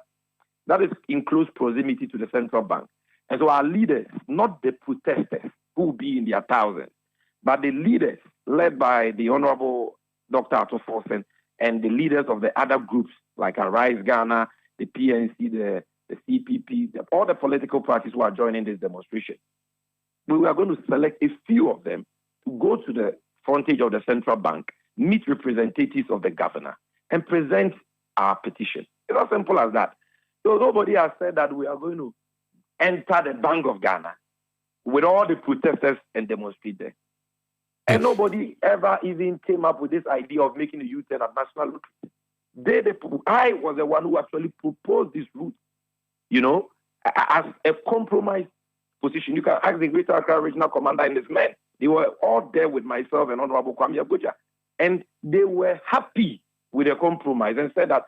is in close proximity to the Central Bank. And so our leaders, not the protesters who will be in their thousands, but the leaders led by the Honorable Dr. Ato Forsen and the leaders of the other groups like Arise Ghana, the PNC, the CPP, all the political parties who are joining this demonstration. We are going to select a few of them to go to the frontage of the Central Bank, meet representatives of the governor, and present our petition. It's as simple as that. So nobody has said that we are going to enter the Bank of Ghana with all the protesters and demonstrate there. And nobody ever even came up with this idea of making a U-turn at National Lotteries. I was the one who actually proposed this route, as a compromise position. You can ask the Greater Accra Regional Commander and his men. They were all there with myself and Honorable Kwame Abuja. And they were happy with the compromise and said that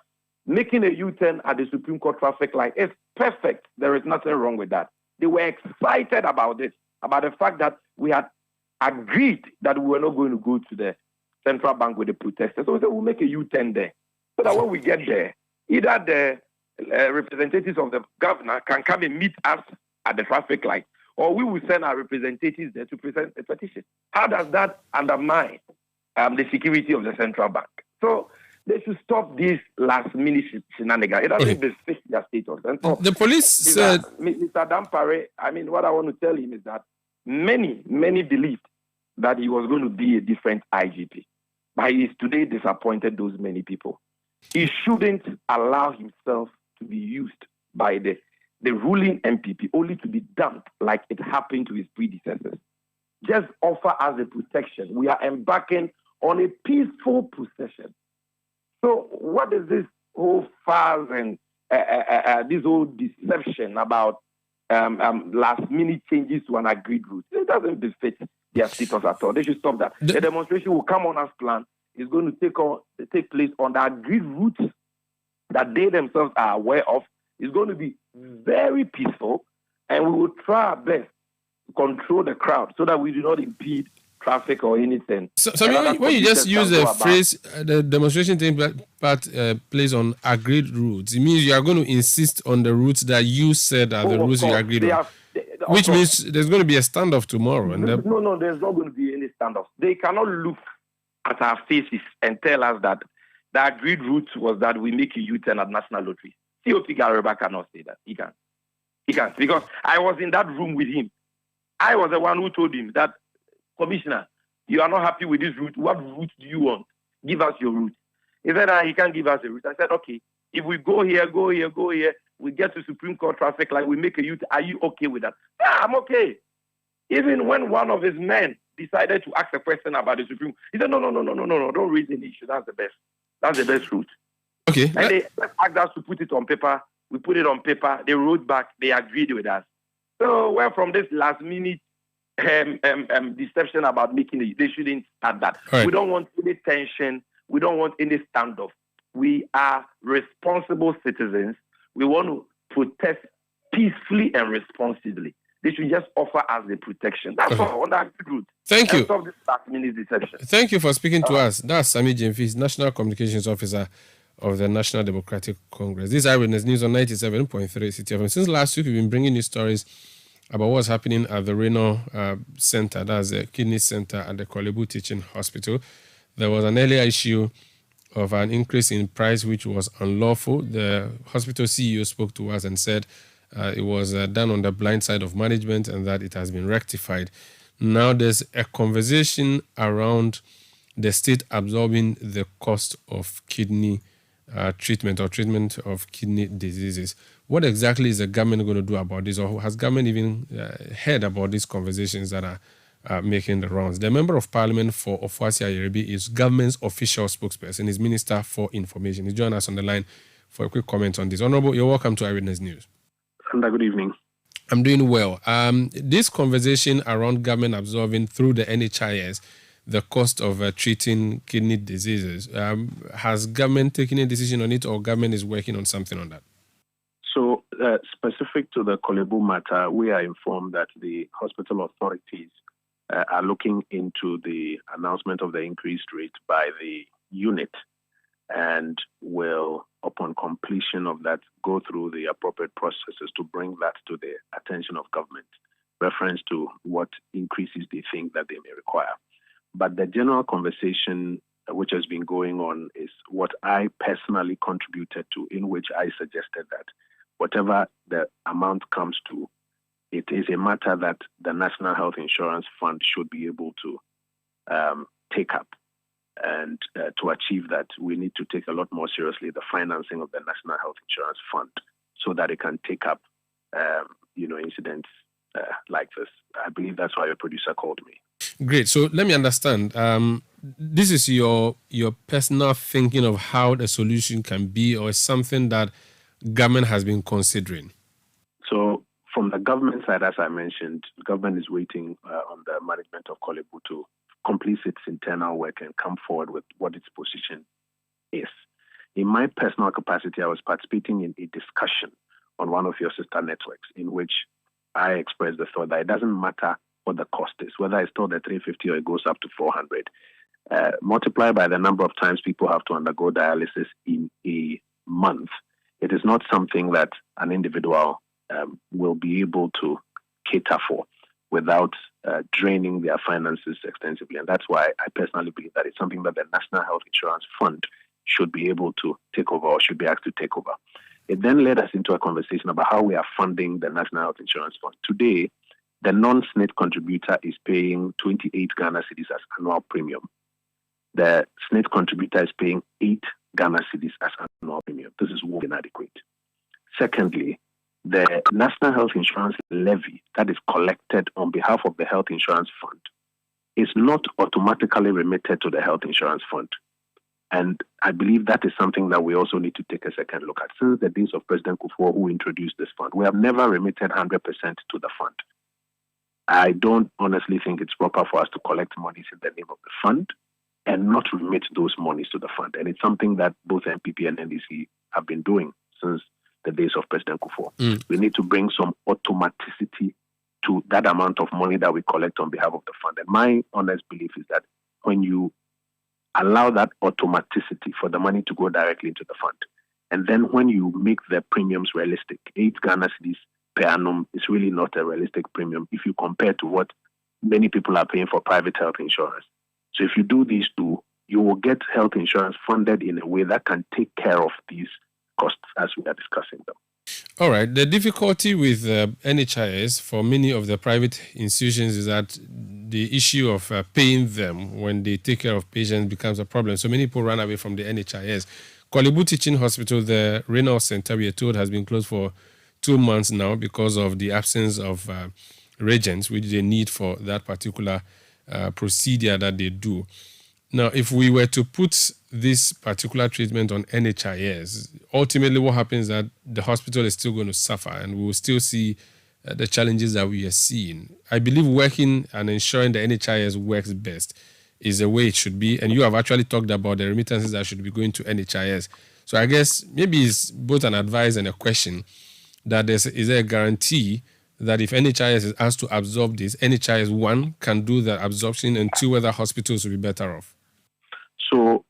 making a U-turn at the Supreme Court traffic light is perfect. There is nothing wrong with that. They were excited about this, about the fact that we had agreed that we were not going to go to the Central Bank with the protesters. So we said we'll make a U-turn there. So that when we get there, either the representatives of the governor can come and meet us at the traffic light, or we will send our representatives there to present a petition. How does that undermine the security of the Central Bank? So they should stop this last-minute shenanigans. It doesn't befit their status. And so the police said... Mr. Dampare, what I want to tell him is that many believed that he was going to be a different IGP. But he is today disappointed those many people. He shouldn't allow himself to be used by the ruling MPP only to be dumped like it happened to his predecessors. Just offer us a protection. We are embarking on a peaceful procession. So what is this whole farce and this whole deception about last-minute changes to an agreed route? It doesn't befit their status at all. They should stop that. The demonstration will come on as planned. It's going to take place on the agreed route that they themselves are aware of. It's going to be very peaceful, and we will try our best to control the crowd so that we do not impede traffic or anything. So when you just use the phrase, the demonstration taking place on agreed routes, it means you are going to insist on the routes that you said are the routes you agreed on. Which means there's going to be a standoff tomorrow. No, there's not going to be any standoff. They cannot look at our faces and tell us that the agreed route was that we make a U-turn at National Lottery. COP Gareba cannot say that. He can't. Because I was in that room with him. I was the one who told him that, Commissioner, you are not happy with this route. What route do you want? Give us your route. He said, he can't give us a route. I said, okay, if we go here, we get to Supreme Court traffic light, we make a U-turn. Are you okay with that? Yeah, I'm okay. Even when one of his men decided to ask a question about the Supreme Court, he said, no, don't raise any issue. That's the best. That's the best route. Okay. And they asked us to put it on paper. We put it on paper. They wrote back. They agreed with us. So we're from this last minute deception about making it. They shouldn't start that. Right. We don't want any tension. We don't want any standoff. We are responsible citizens. We want to protest peacefully and responsibly. They should just offer us the protection. That's all on that route. Thank you. Stop this last minute deception. Thank you for speaking to us. That's Sami Jemfi, National Communications Officer of the National Democratic Congress. This is Eyewitness News on 97.3 Citi FM. Since last week, we've been bringing you stories about what's happening at the Renal Center, that's the kidney center at the Kolebu Teaching Hospital. There was an earlier issue of an increase in price, which was unlawful. The hospital CEO spoke to us and said it was done on the blind side of management and that it has been rectified. Now there's a conversation around the state absorbing the cost of kidney treatment of kidney diseases. What exactly is the government going to do about this, or has government even heard about these conversations that are making the rounds? The Member of Parliament for Ofuasi Ayeribi is government's official spokesperson, is Minister for Information. He joined us on the line for a quick comment on this. Honorable, you're welcome to Eyewitness News. Good evening. I'm doing well. This conversation around government absorbing through the NHIS the cost of treating kidney diseases, has government taken a decision on it, or government is working on something on that? So, specific to the Kolebu matter, we are informed that the hospital authorities are looking into the announcement of the increased rate by the unit and will, upon completion of that, go through the appropriate processes to bring that to the attention of government, reference to what increases they think that they may require. But the general conversation which has been going on is what I personally contributed to, in which I suggested that whatever the amount comes to, it is a matter that the National Health Insurance Fund should be able to take up. And to achieve that, we need to take a lot more seriously the financing of the National Health Insurance Fund so that it can take up, incidents like this. I believe that's why your producer called me. Great. So let me understand. This is your personal thinking of how the solution can be, or something that government has been considering? So from the government side, as I mentioned, the government is waiting on the management of Kolebu to complete its internal work and come forward with what its position is. In my personal capacity, I was participating in a discussion on one of your sister networks in which I expressed the thought that it doesn't matter what the cost is, whether it's still the 350 or it goes up to 400. Multiply by the number of times people have to undergo dialysis in a month. It is not something that an individual will be able to cater for without draining their finances extensively. And that's why I personally believe that it's something that the National Health Insurance Fund should be able to take over, or should be asked to take over. It then led us into a conversation about how we are funding the National Health Insurance Fund. Today, the non-SNIT contributor is paying 28 Ghana cedis as annual premium. The SNIT contributor is paying 8 Ghana cedis as annual premium. This is more inadequate. Secondly, the National Health Insurance Levy that is collected on behalf of the Health Insurance Fund is not automatically remitted to the Health Insurance Fund. And I believe that is something that we also need to take a second look at. Since the days of President Kufuor, who introduced this fund, we have never remitted 100% to the fund. I don't honestly think it's proper for us to collect monies in the name of the fund and not remit those monies to the fund. And it's something that both MPP and NDC have been doing since the days of President Kufuor. We need to bring some automaticity to that amount of money that we collect on behalf of the fund. And my honest belief is that when you allow that automaticity for the money to go directly into the fund, and then when you make the premiums realistic, 8 Ghana cedis per annum is really not a realistic premium if you compare to what many people are paying for private health insurance. So if you do these two, you will get health insurance funded in a way that can take care of these costs as we are discussing them. All right. The difficulty with NHIS for many of the private institutions is that the issue of paying them when they take care of patients becomes a problem. So many people run away from the NHIS. Kolebu Teaching Hospital, the renal center, we are told, has been closed for 2 months now because of the absence of reagents which they need for that particular procedure that they do. Now, if we were to put this particular treatment on NHIS, ultimately what happens is that the hospital is still going to suffer and we will still see the challenges that we are seeing. I believe working and ensuring the NHIS works best is the way it should be. And you have actually talked about the remittances that should be going to NHIS. So I guess maybe it's both an advice and a question that is there a guarantee that if NHIS is asked to absorb this, NHIS, 1, can do the absorption, and 2, whether hospitals will be better off? So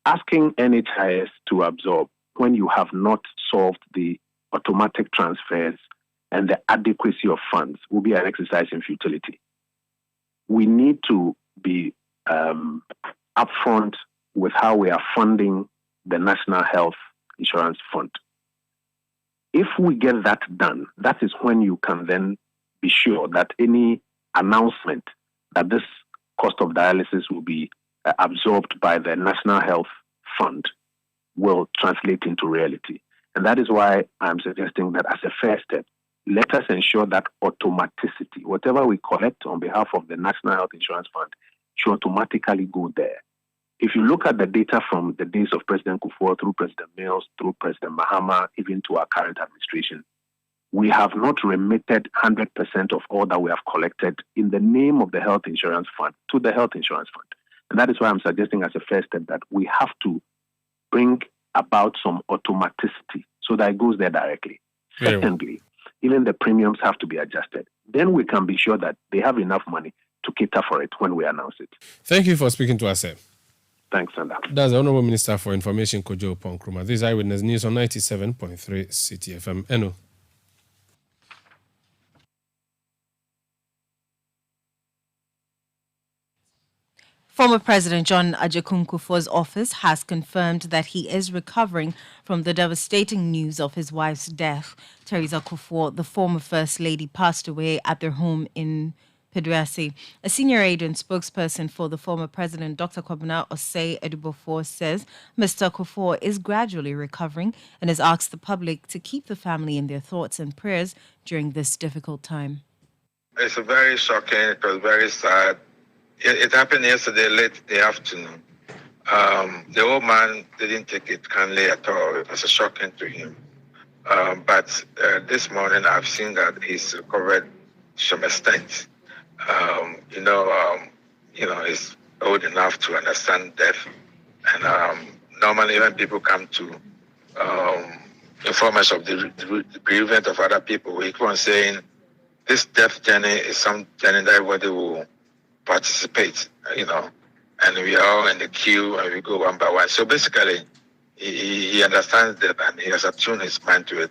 asking NHIS to absorb when you have not solved the automatic transfers and the adequacy of funds will be an exercise in futility. We need to be upfront with how we are funding the National Health Insurance Fund. If we get that done, that is when you can then be sure that any announcement that this cost of dialysis will be absorbed by the National Health Fund will translate into reality. And that is why I'm suggesting that as a first step, let us ensure that automaticity, whatever we collect on behalf of the National Health Insurance Fund, should automatically go there. If you look at the data from the days of President Kufuor through President Mills, through President Mahama, even to our current administration, we have not remitted 100% of all that we have collected in the name of the Health Insurance Fund to the Health Insurance Fund. And that is why I'm suggesting as a first step that we have to bring about some automaticity so that it goes there directly. Secondly, even the premiums have to be adjusted. Then we can be sure that they have enough money to cater for it when we announce it. Thank you for speaking to us, sir. Thanks, Sandra. That's the Honorable Minister for Information, Kojo Ponkruma. This is Eyewitness News on 97.3 Citi FM. Eno. Former President John Agyekum Kufuor's office has confirmed that he is recovering from the devastating news of his wife's death. Teresa Kufuor, the former First Lady, passed away at their home in Peduasi. A senior aide and spokesperson for the former president, Dr. Kwabena Osei Edubofor, says Mr. Kufuor is gradually recovering and has asked the public to keep the family in their thoughts and prayers during this difficult time. It's very shocking. It was very sad. It happened yesterday late in the afternoon. The old man didn't take it kindly at all. It was shocking to him. But this morning I've seen that he's recovered to some extent. He's old enough to understand death. And normally when people come to inform us of the bereavement of other people, we keep on saying this death journey is some journey that everybody will participate, and we are all in the queue and we go one by one. So basically, he understands that and he has attuned his mind to it,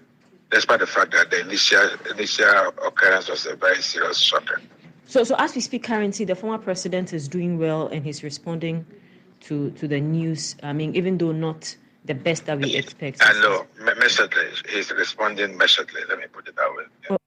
despite the fact that the initial occurrence was a very serious shocker. So as we speak currently, the former president is doing well and he's responding to the news. I mean, even though not the best that we expect. I know, measuredly. He's responding measuredly, let me put it that way. Yeah.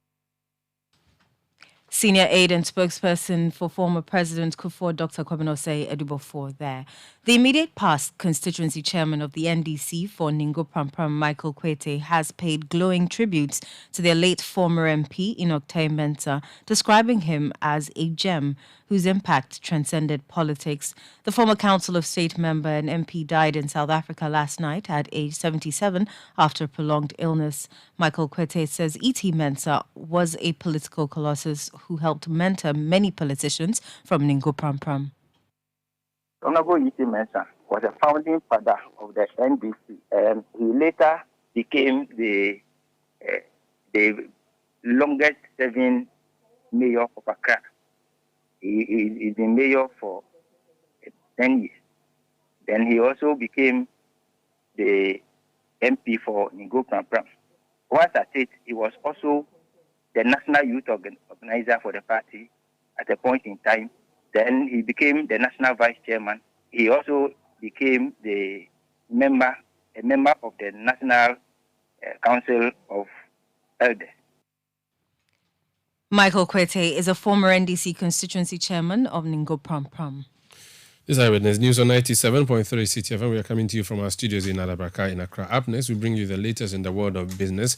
Senior aide and spokesperson for former President Kufuor, Dr. Kwabena Edubofor there. The immediate past constituency chairman of the NDC for Ningo Prampram, Michael Kwete, has paid glowing tributes to their late former MP, Inoktai Mensah, describing him as a gem whose impact transcended politics. The former Council of State member and MP died in South Africa last night at age 77 after prolonged illness. Michael Kwete says E.T. Mensah was a political colossus who helped mentor many politicians from Ningo Prampram. Honorable E.T. Mensah was a founding father of the NDC, and he later became the longest serving mayor of Accra. He's been mayor for 10 years. Then he also became the MP for Ningo Prampram. Once at it, he was also the national youth organizer for the party at a point in time. Then he became the national vice chairman. He also became a member of the National Council of Elders. Michael Kwete is a former NDC constituency chairman of Ningo Prampram. This is Eyewitness News on 97.3 Citi FM. We are coming to you from our studios in Adabraka in Accra. Up next, we bring you the latest in the world of business,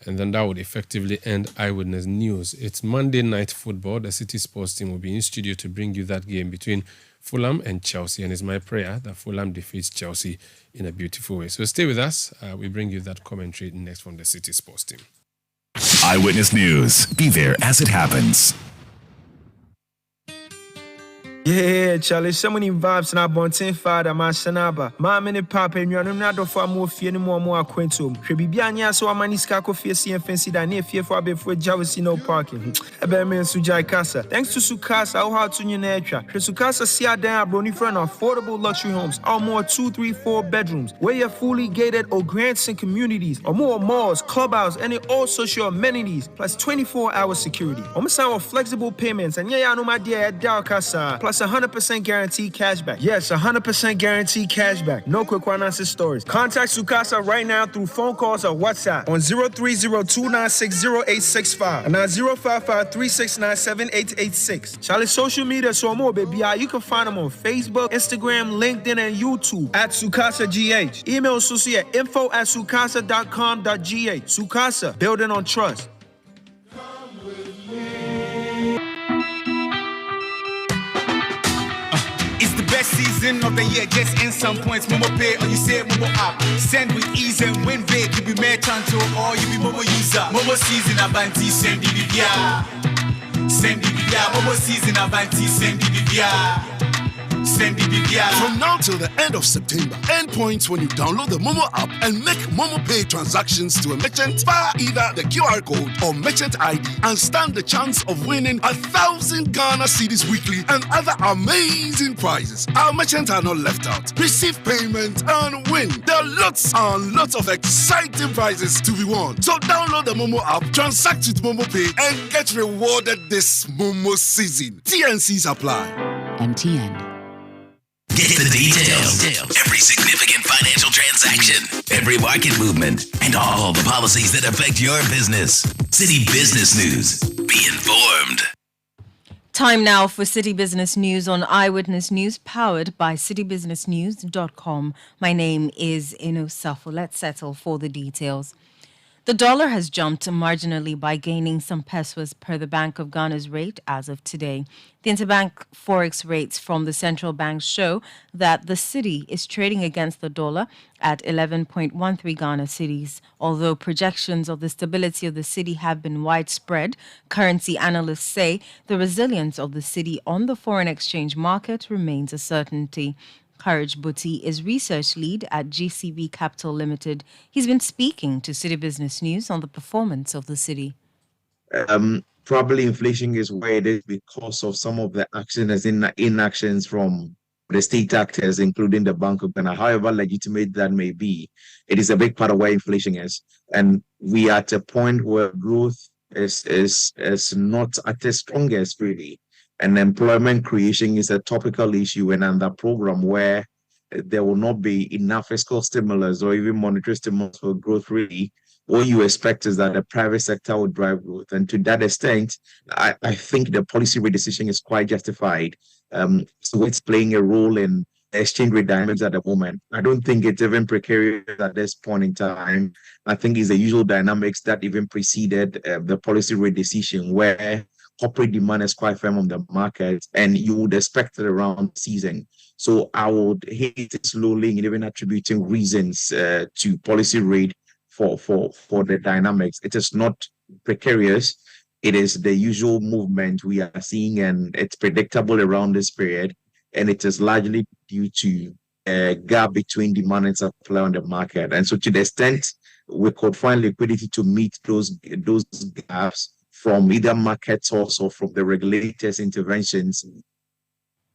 and then that would effectively end Eyewitness News. It's Monday night football. The City Sports team will be in studio to bring you that game between Fulham and Chelsea, and it's my prayer that Fulham defeats Chelsea in a beautiful way. So stay with us. We bring you that commentary next from the City Sports team. Eyewitness News. Be there as it happens. Yeah, Charlie, so many vibes na bonten father ma shanaba. Ma many papa nnuanu na do for mo fie no mo akwentom. Hwe bibia anya so amani ska ko fie sie fancy da na fie for abefo jawsi no parking. Ebe me Sujai Casa. Thanks to Sukasa, how hard to nyina atwa. Hwe Sukasa si adan abroni friend affordable luxury homes. All more 2, 3, 4 bedrooms. Where you're fully gated or grants and communities. Or more malls, clubhouse, and all social amenities. Plus 24-hour security. Omusa flexible payments and yeah, no my dear Dal Casa. Plus 100% guaranteed cashback. Yes, 100% guaranteed cashback. No quick unanswered stories. Contact Sukasa right now through phone calls or WhatsApp on 030-296-0865 and 055-369-7886. Charlie social media so more, baby. You can find them on Facebook, Instagram, LinkedIn, and YouTube at Sukasa GH. Email Susi at info@sukasa.com.gh. Sukasa, building on trust. Best season of the year, just in some points. Momo pay or you say Momo app. Send with ease and win big. You be merchant or you be Momo user. Momo season Avanti, send DVDR. Send DVDR. Momo season Avanti, send DVDR. Send DVDR. From now till the end of September, earn points when you download the Momo app and make Momo Pay transactions to a merchant via either the QR code or merchant ID and stand the chance of winning 1,000 Ghana cedis weekly and other amazing prizes. Our merchants are not left out. Receive payment and win. There are lots and lots of exciting prizes to be won. So download the Momo app, transact with Momo Pay, and get rewarded this Momo season. TNCs apply. MTN. Get the details. Every significant financial transaction, every market movement, and all the policies that affect your business. City Business News. Be informed. Time now for City Business News on Eyewitness News, powered by citybusinessnews.com. My name is Inu Safo. Let's settle for the details. The dollar has jumped marginally by gaining some pesos per the Bank of Ghana's rate as of today. The interbank forex rates from the central bank show that the cedi is trading against the dollar at 11.13 Ghana cedis. Although projections of the stability of the cedi have been widespread, currency analysts say the resilience of the cedi on the foreign exchange market remains a certainty. Courage Buti is research lead at GCB Capital Limited. He's been speaking to City Business News on the performance of the city. Probably inflation is where it is because of some of the actions and inactions from the state actors, including the Bank of Ghana. However legitimate that may be, it is a big part of where inflation is. And we are at a point where growth is not at its strongest, really. And employment creation is a topical issue, and under program where there will not be enough fiscal stimulus or even monetary stimulus for growth, really, what you expect is that the private sector will drive growth. And to that extent, I think the policy rate decision is quite justified. So it's playing a role in exchange rate dynamics at the moment. I don't think it's even precarious at this point in time. I think it's the usual dynamics that even preceded the policy rate decision, where corporate demand is quite firm on the market, and you would expect it around season. So I would hate slowly and even attributing reasons to policy rate for the dynamics. It is not precarious. It is the usual movement we are seeing, and it's predictable around this period. And it is largely due to a gap between demand and supply on the market. And so to the extent we could find liquidity to meet those gaps from either market source or from the regulators' interventions.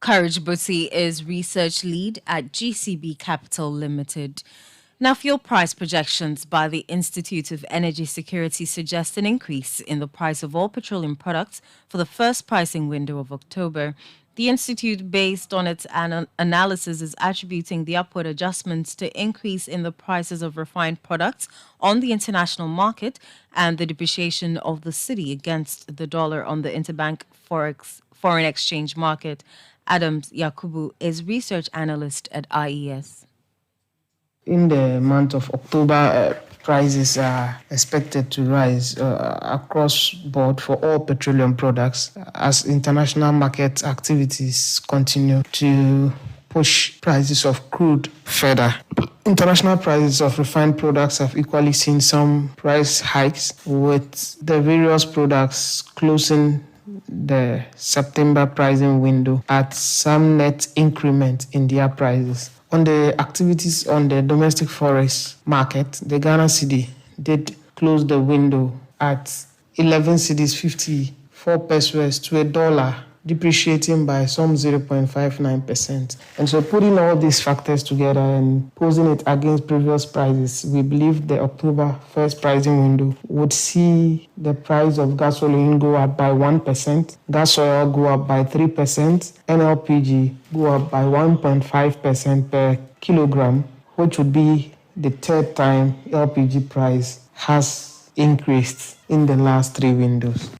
Courage Busi is research lead at GCB Capital Limited. Now, fuel price projections by the Institute of Energy Security suggest an increase in the price of all petroleum products for the first pricing window of October. The Institute, based on its analysis, is attributing the upward adjustments to increase in the prices of refined products on the international market and the depreciation of the cedi against the dollar on the interbank foreign exchange market. Adams Yakubu is research analyst at IES. In the month of October, prices are expected to rise across board for all petroleum products as international market activities continue to push prices of crude further. International prices of refined products have equally seen some price hikes, with the various products closing the September pricing window at some net increment in their prices. On the activities on the domestic forex market, the Ghana cedi did close the window at 11 cedis 54 pesos to $1, depreciating by some 0.59%. And so putting all these factors together and posing it against previous prices, we believe the October first pricing window would see the price of gasoline go up by 1%, gas oil go up by 3%, and LPG go up by 1.5% per kilogram, which would be the third time LPG price has increased in the last 3 windows.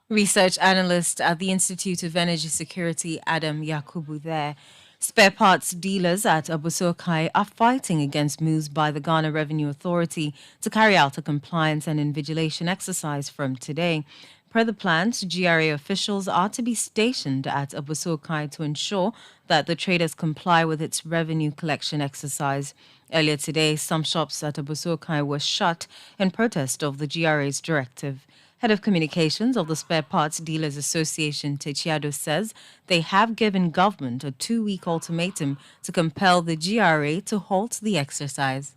Research analyst at the Institute of Energy Security, Adam Yakubu there. Spare parts dealers at Obusokai are fighting against moves by the Ghana Revenue Authority to carry out a compliance and invigilation exercise from today. Per the plans, GRA officials are to be stationed at Obusokai to ensure that the traders comply with its revenue collection exercise. Earlier today, some shops at Obusokai were shut in protest of the GRA's directive. Head of Communications of the Spare Parts Dealers Association, Techiado, says they have given government a 2-week ultimatum to compel the GRA to halt the exercise.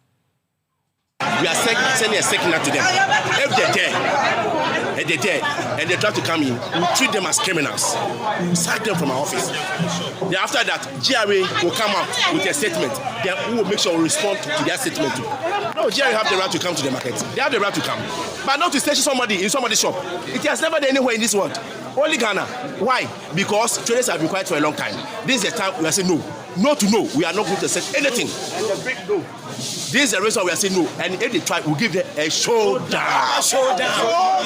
We are sending a signal to them. If they're there, and they try to come in, we treat them as criminals. We sack them from our office. Then after that, GRA will come out with a statement. Then we will make sure we respond to their statement too. No, GRA have the right to come to the market. They have the right to come. But not to station somebody in somebody's shop. It has never done anywhere in this world. Only Ghana. Why? Because traders have been quiet for a long time. This is the time we are saying no. No to no. We are not going to say anything. This is the reason we are saying no. And if they try, we'll give them a showdown. A showdown.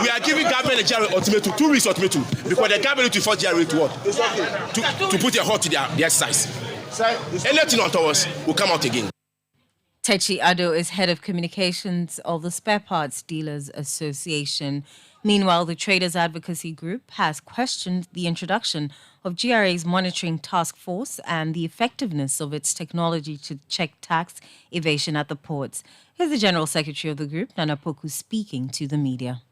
We are giving government a GRA ultimatum, 2 weeks ultimatum, because the government will force GRA to what? To put a halt to their exercise. Anything on us will come out again. Techi Ado is head of communications of the Spare Parts Dealers Association. Meanwhile, the Traders Advocacy Group has questioned the introduction of GRA's monitoring task force and the effectiveness of its technology to check tax evasion at the ports. Here's the General Secretary of the group, Nana Poku, speaking to the media.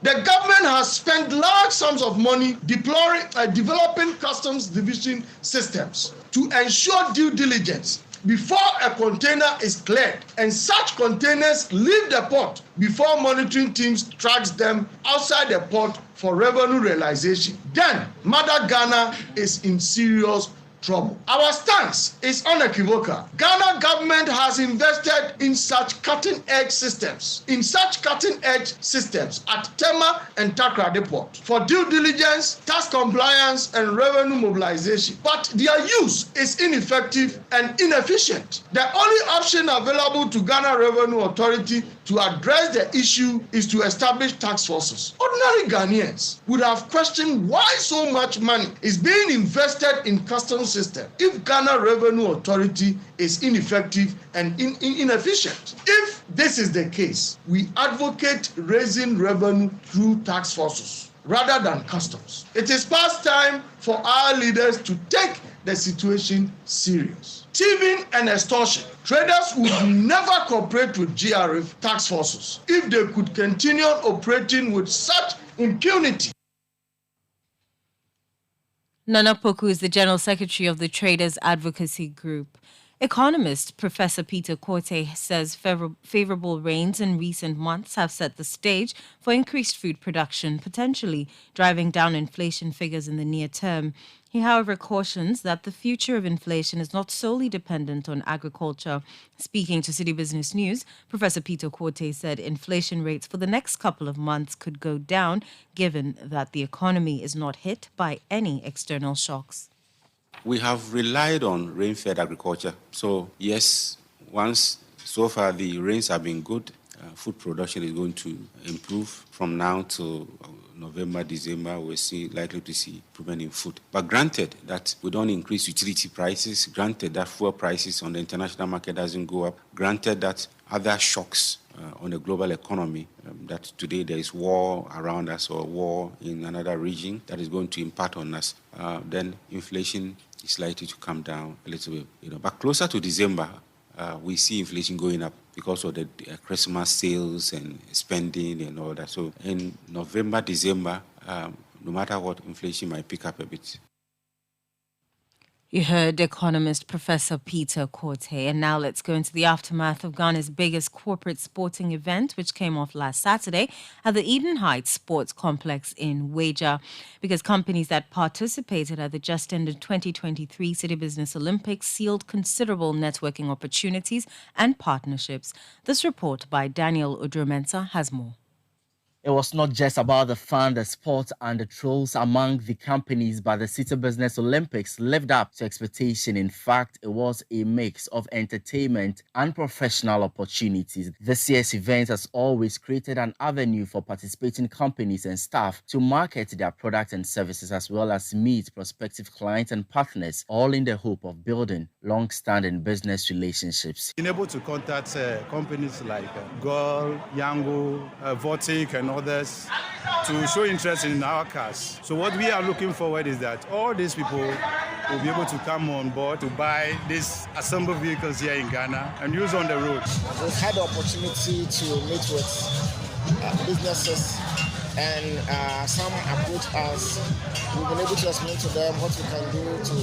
The government has spent large sums of money developing customs division systems to ensure due diligence before a container is cleared, and such containers leave the port before monitoring teams tracks them outside the port for revenue realization. Then Mother Ghana is in serious trouble. Our stance is unequivocal. Ghana government has invested in such cutting-edge systems, at Tema and Takra Depot for due diligence, tax compliance, and revenue mobilization. But their use is ineffective and inefficient. The only option available to Ghana Revenue Authority to address the issue is to establish task forces. Ordinary Ghanaians would have questioned why so much money is being invested in customs system if Ghana Revenue Authority is ineffective and inefficient. If this is the case, we advocate raising revenue through tax forces rather than customs. It is past time for our leaders to take the situation serious. Thieving and extortion. Traders would never cooperate with GRF tax forces if they could continue operating with such impunity. Nana Poku is the General Secretary of the Traders Advocacy Group. Economist Professor Peter Korte says favorable rains in recent months have set the stage for increased food production, potentially driving down inflation figures in the near term. He, however, cautions that the future of inflation is not solely dependent on agriculture. Speaking to Citi Business News, Professor Peter Korte said inflation rates for the next couple of months could go down, given that the economy is not hit by any external shocks. We have relied on rain-fed agriculture. So, yes, so far the rains have been good, food production is going to improve from now to November, December. We're likely to see improvement in food. But granted that we don't increase utility prices, granted that fuel prices on the international market doesn't go up, granted that other shocks on the global economy, that today there is war around us or war in another region that is going to impact on us, then inflation is likely to come down a little bit. But closer to December, we see inflation going up because of the Christmas sales and spending and all that. So in November, December, no matter what, inflation might pick up a bit. You heard economist Professor Peter Korte. And now let's go into the aftermath of Ghana's biggest corporate sporting event, which came off last Saturday at the Eden Heights Sports Complex in Weija, because companies that participated at the just-ended 2023 Citi Business Olympics sealed considerable networking opportunities and partnerships. This report by Daniel Udromensa has more. It was not just about the fun, the sport, and the trolls among the companies, but the Citi Business Olympics lived up to expectation. In fact, it was a mix of entertainment and professional opportunities. This year's event has always created an avenue for participating companies and staff to market their products and services, as well as meet prospective clients and partners, all in the hope of building long-standing business relationships. Being able to contact companies like Gol, Yango, Vortic, and others to show interest in our cars. So what we are looking forward is that all these people will be able to come on board to buy these assembled vehicles here in Ghana and use on the road. We've had the opportunity to meet with businesses, and some approach us. We've been able to explain to them what we can do to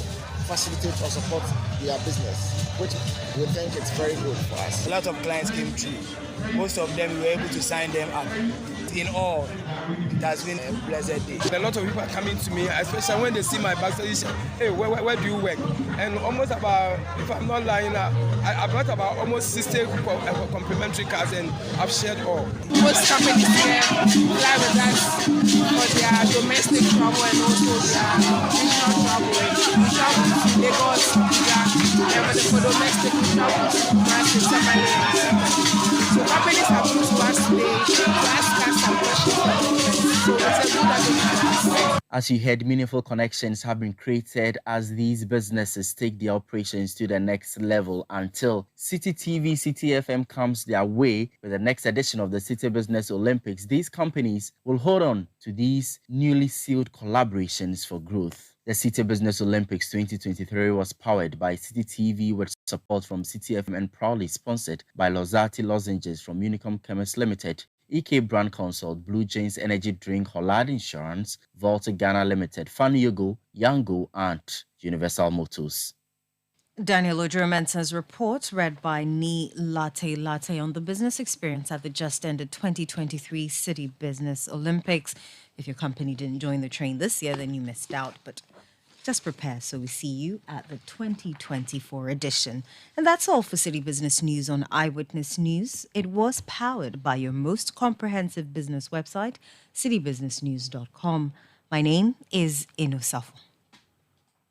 facilitate or support their business, which we think it's very good for us. A lot of clients came through. Most of them, we were able to sign them up. In all, it has been a blessed day. A lot of people are coming to me, especially when they see my bag, they say, hey, where do you work? And almost about, if I'm not lying, I brought about almost 60 complimentary cards, and I've shared all. Most companies here fly with us for their domestic travel and also their international travel. We travel to Lagos, and for domestic, we travel to Marseille, Samaria. So companies have come to us today to ask us some questions. So it's a good opportunity. As you heard, meaningful connections have been created as these businesses take their operations to the next level until Citi TV, Citi FM comes their way with the next edition of the Citi Business Olympics. These companies will hold on to these newly sealed collaborations for growth. The Citi Business Olympics 2023 was powered by Citi TV with support from Citi FM and proudly sponsored by Lozati Lozenges from Unicom Chemists Limited, EK Brand Consult, Blue James Energy Drink, Hollard Insurance, Volta Ghana Limited, Fanuyogo, Yango, and Universal Motors. Daniel Udromensa's report, read by Ni Latte on the business experience at the just-ended 2023 Citi Business Olympics. If your company didn't join the train this year, then you missed out. But Just prepare so we see you at the 2024 edition. And that's all for City Business News on Eyewitness News. It was powered by your most comprehensive business website, citybusinessnews.com. My name is Inosafo.